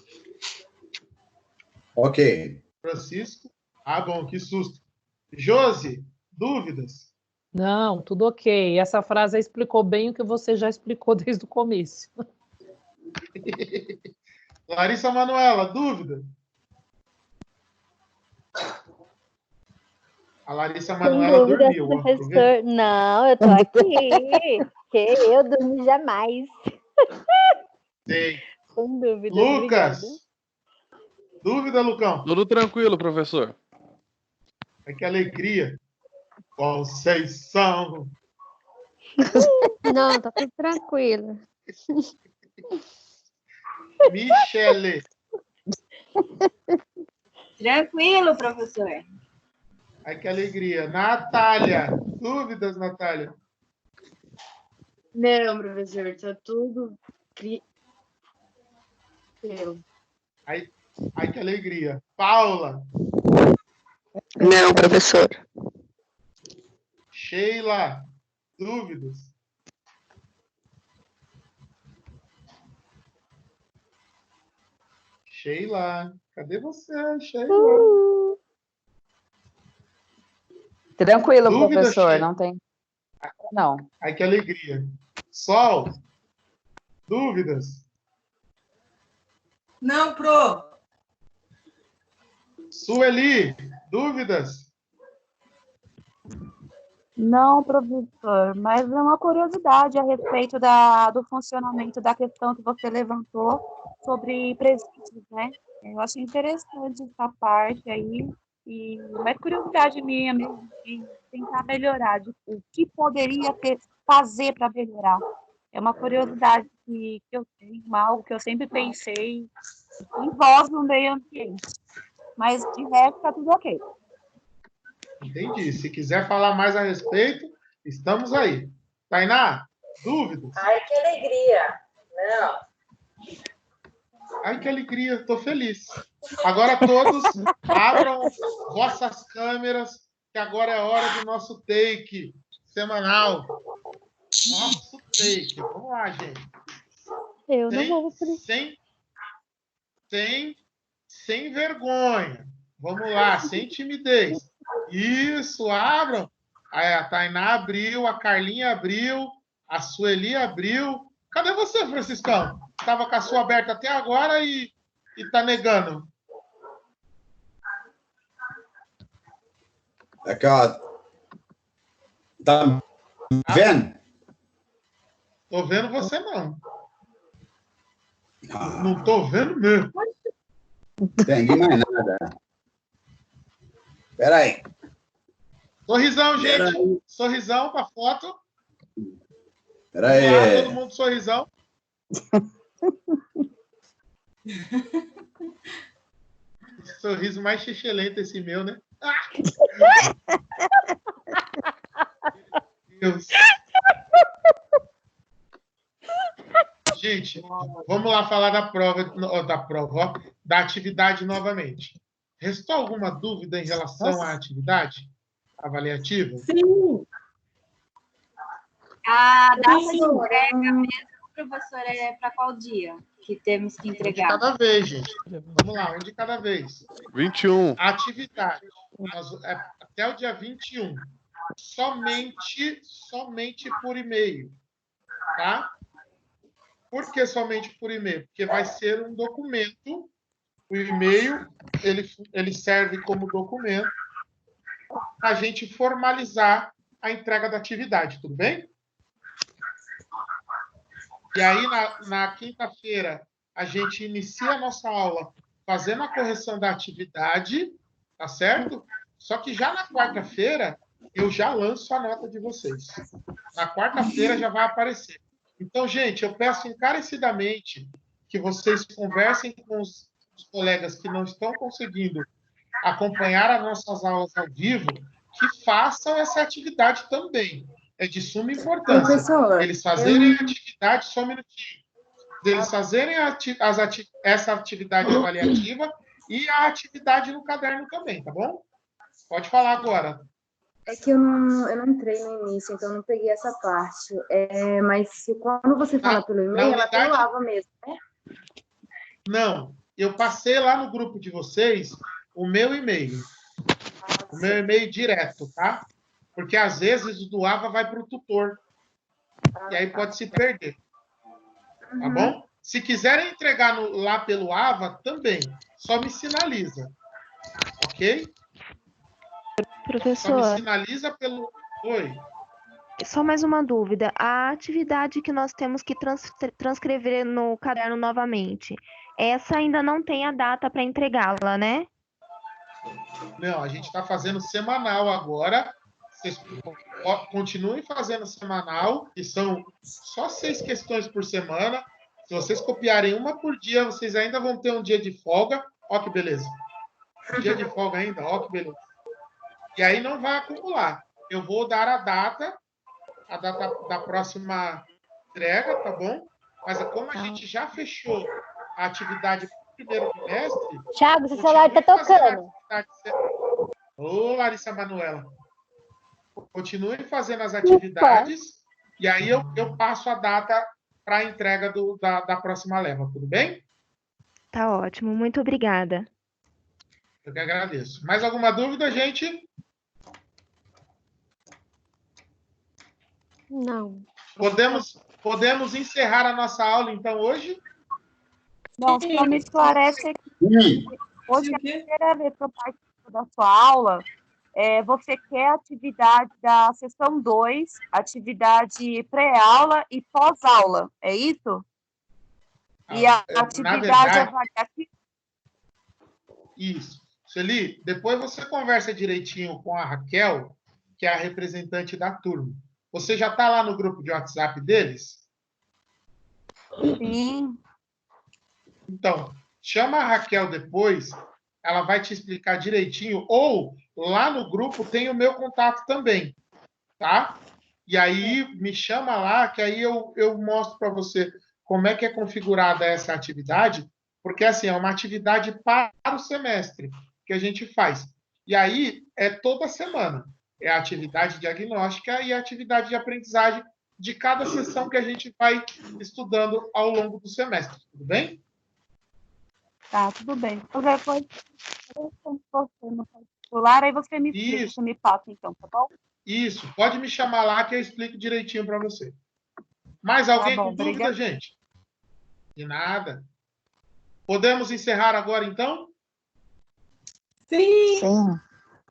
Ok. Francisco? Bom, que susto. Josi, dúvidas? Não, tudo ok. Essa frase explicou bem o que você já explicou desde o começo. Larissa Manoela, dúvida? A Larissa Sem Manoela dúvida, dormiu. Ó, professor. Não, eu tô aqui. Que eu durmo jamais. Sei. Sem dúvida, Lucas! obrigada. Dúvida, Lucão? Tudo tranquilo, professor. É que alegria. Conceição. Não, tá tudo tranquilo. Michele. Tranquilo, professor. Ai, que alegria. Natália. Dúvidas, Natália? Não, professor, tá tudo. Ai, que alegria. Paula. Não, professor. Sheila. Dúvidas? Sheila. Cadê você, Sheila? Tranquilo, Dúvida, professor, Sheila? não tem. Não. Ai, que alegria. Sol. Dúvidas? Não, pro. Sueli. Dúvidas? Não, professor, mas é uma curiosidade a respeito do funcionamento da questão que você levantou sobre presídios, né? Eu achei interessante essa parte aí, e mais curiosidade minha mesmo, de tentar melhorar, de o que poderia fazer para melhorar. É uma curiosidade que eu tenho, algo que eu sempre pensei, envolve o meio ambiente. Mas de resto, está tudo ok. Entendi. Se quiser falar mais a respeito, estamos aí. Tainá, dúvidas? Ai, que alegria. Não. Ai, que alegria, estou feliz. Agora todos abram vossas câmeras, que agora é a hora do nosso take semanal. Nosso take. Vamos lá, gente. Eu não vou sem vergonha. Vamos lá, sem timidez. Isso, abram. Aí a Tainá abriu, a Carlinha abriu, a Sueli abriu. Cadê você, Franciscão? Estava com a sua aberta até agora e tá negando. Aqui, ó. Tá vendo? Tô vendo você, não. Não tô vendo mesmo. Entendi mais nada. Espera aí. Sorrisão, gente. Sorrisão pra foto. Espera aí. Todo mundo sorrisão. Sorriso mais xixelento esse meu, né? Deus. Gente, vamos lá falar da prova, da atividade novamente. Restou alguma dúvida em relação à atividade avaliativa? Sim. A data de entrega mesmo, professor, é para qual dia que temos que entregar? Um de cada vez, gente. Vamos lá, um de cada vez. 21. Atividade. Até o dia 21. Somente por e-mail. Tá? Por que somente por e-mail? Porque vai ser um documento. O e-mail, ele serve como documento para a gente formalizar a entrega da atividade, tudo bem? E aí, na quinta-feira, a gente inicia a nossa aula fazendo a correção da atividade, tá certo? Só que já na quarta-feira, eu já lanço a nota de vocês. Na quarta-feira já vai aparecer. Então, gente, eu peço encarecidamente que vocês conversem com os colegas que não estão conseguindo acompanhar as nossas aulas ao vivo, que façam essa atividade também. É de suma importância. Professor, eles fazerem a atividade, só um minutinho. Eles fazerem essa atividade avaliativa e a atividade no caderno também, tá bom? Pode falar agora. é que eu não entrei no início, então eu não peguei essa parte. Mas quando você fala pelo e-mail, ela pulava mesmo, né? Não, eu passei lá no grupo de vocês o meu e-mail. O meu e-mail direto, tá? Porque às vezes o do AVA vai para o tutor. E aí pode se perder. Tá bom? Se quiserem entregar lá pelo AVA, também. Só me sinaliza. Ok? Professor. Só me sinaliza pelo... Oi. Só mais uma dúvida. A atividade que nós temos que transcrever no caderno novamente, essa ainda não tem a data para entregá-la, né? Não, a gente está fazendo semanal agora. Vocês continuem fazendo semanal, que são só 6 questões por semana. Se vocês copiarem uma por dia, vocês ainda vão ter um dia de folga. Ó que beleza. Um dia de folga ainda, ó que beleza. E aí não vai acumular. Eu vou dar a data da próxima entrega, tá bom? Mas como a gente já fechou a atividade do primeiro trimestre... Thiago, seu celular tá tocando. Ô, Larissa Manoela. Continuem fazendo as atividades e aí eu passo a data para a entrega da próxima leva, tudo bem? Tá ótimo, muito obrigada. Eu que agradeço. Mais alguma dúvida, gente? Não. Podemos encerrar a nossa aula, então, hoje? Não, só me esclarece aqui. Hoje é a primeira vez que eu participo da sua aula. Você quer atividade da sessão 2, atividade pré-aula e pós-aula, é isso? E a atividade avaliativa? Isso. Sueli, depois você conversa direitinho com a Raquel, que é a representante da turma. Você já está lá no grupo de WhatsApp deles? Sim. Então, chama a Raquel depois, ela vai te explicar direitinho, ou lá no grupo tem o meu contato também, tá? E aí me chama lá, que aí eu mostro para você como é que é configurada essa atividade, porque assim, é uma atividade para o semestre que a gente faz. E aí é toda semana. É a atividade diagnóstica e a atividade de aprendizagem de cada sessão que a gente vai estudando ao longo do semestre. Tudo bem? Tá, tudo bem. Qualquer coisa, você no particular, aí você me explica, você me passa, então, tá bom? Isso. Pode me chamar lá que eu explico direitinho para você. Mais alguém com dúvida, gente? De nada. Podemos encerrar agora, então? Sim.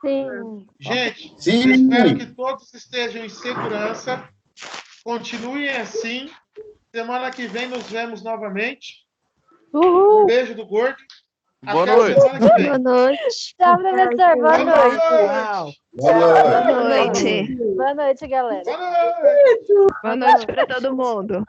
Sim. Gente, eu espero que todos estejam em segurança. Continuem assim. Semana que vem nos vemos novamente. Uhul. Um beijo do Gordo. Boa Até noite. a semana que vem. Boa noite. Tchau, professor. Boa noite. Boa noite. Boa noite, galera. Boa noite para todo mundo.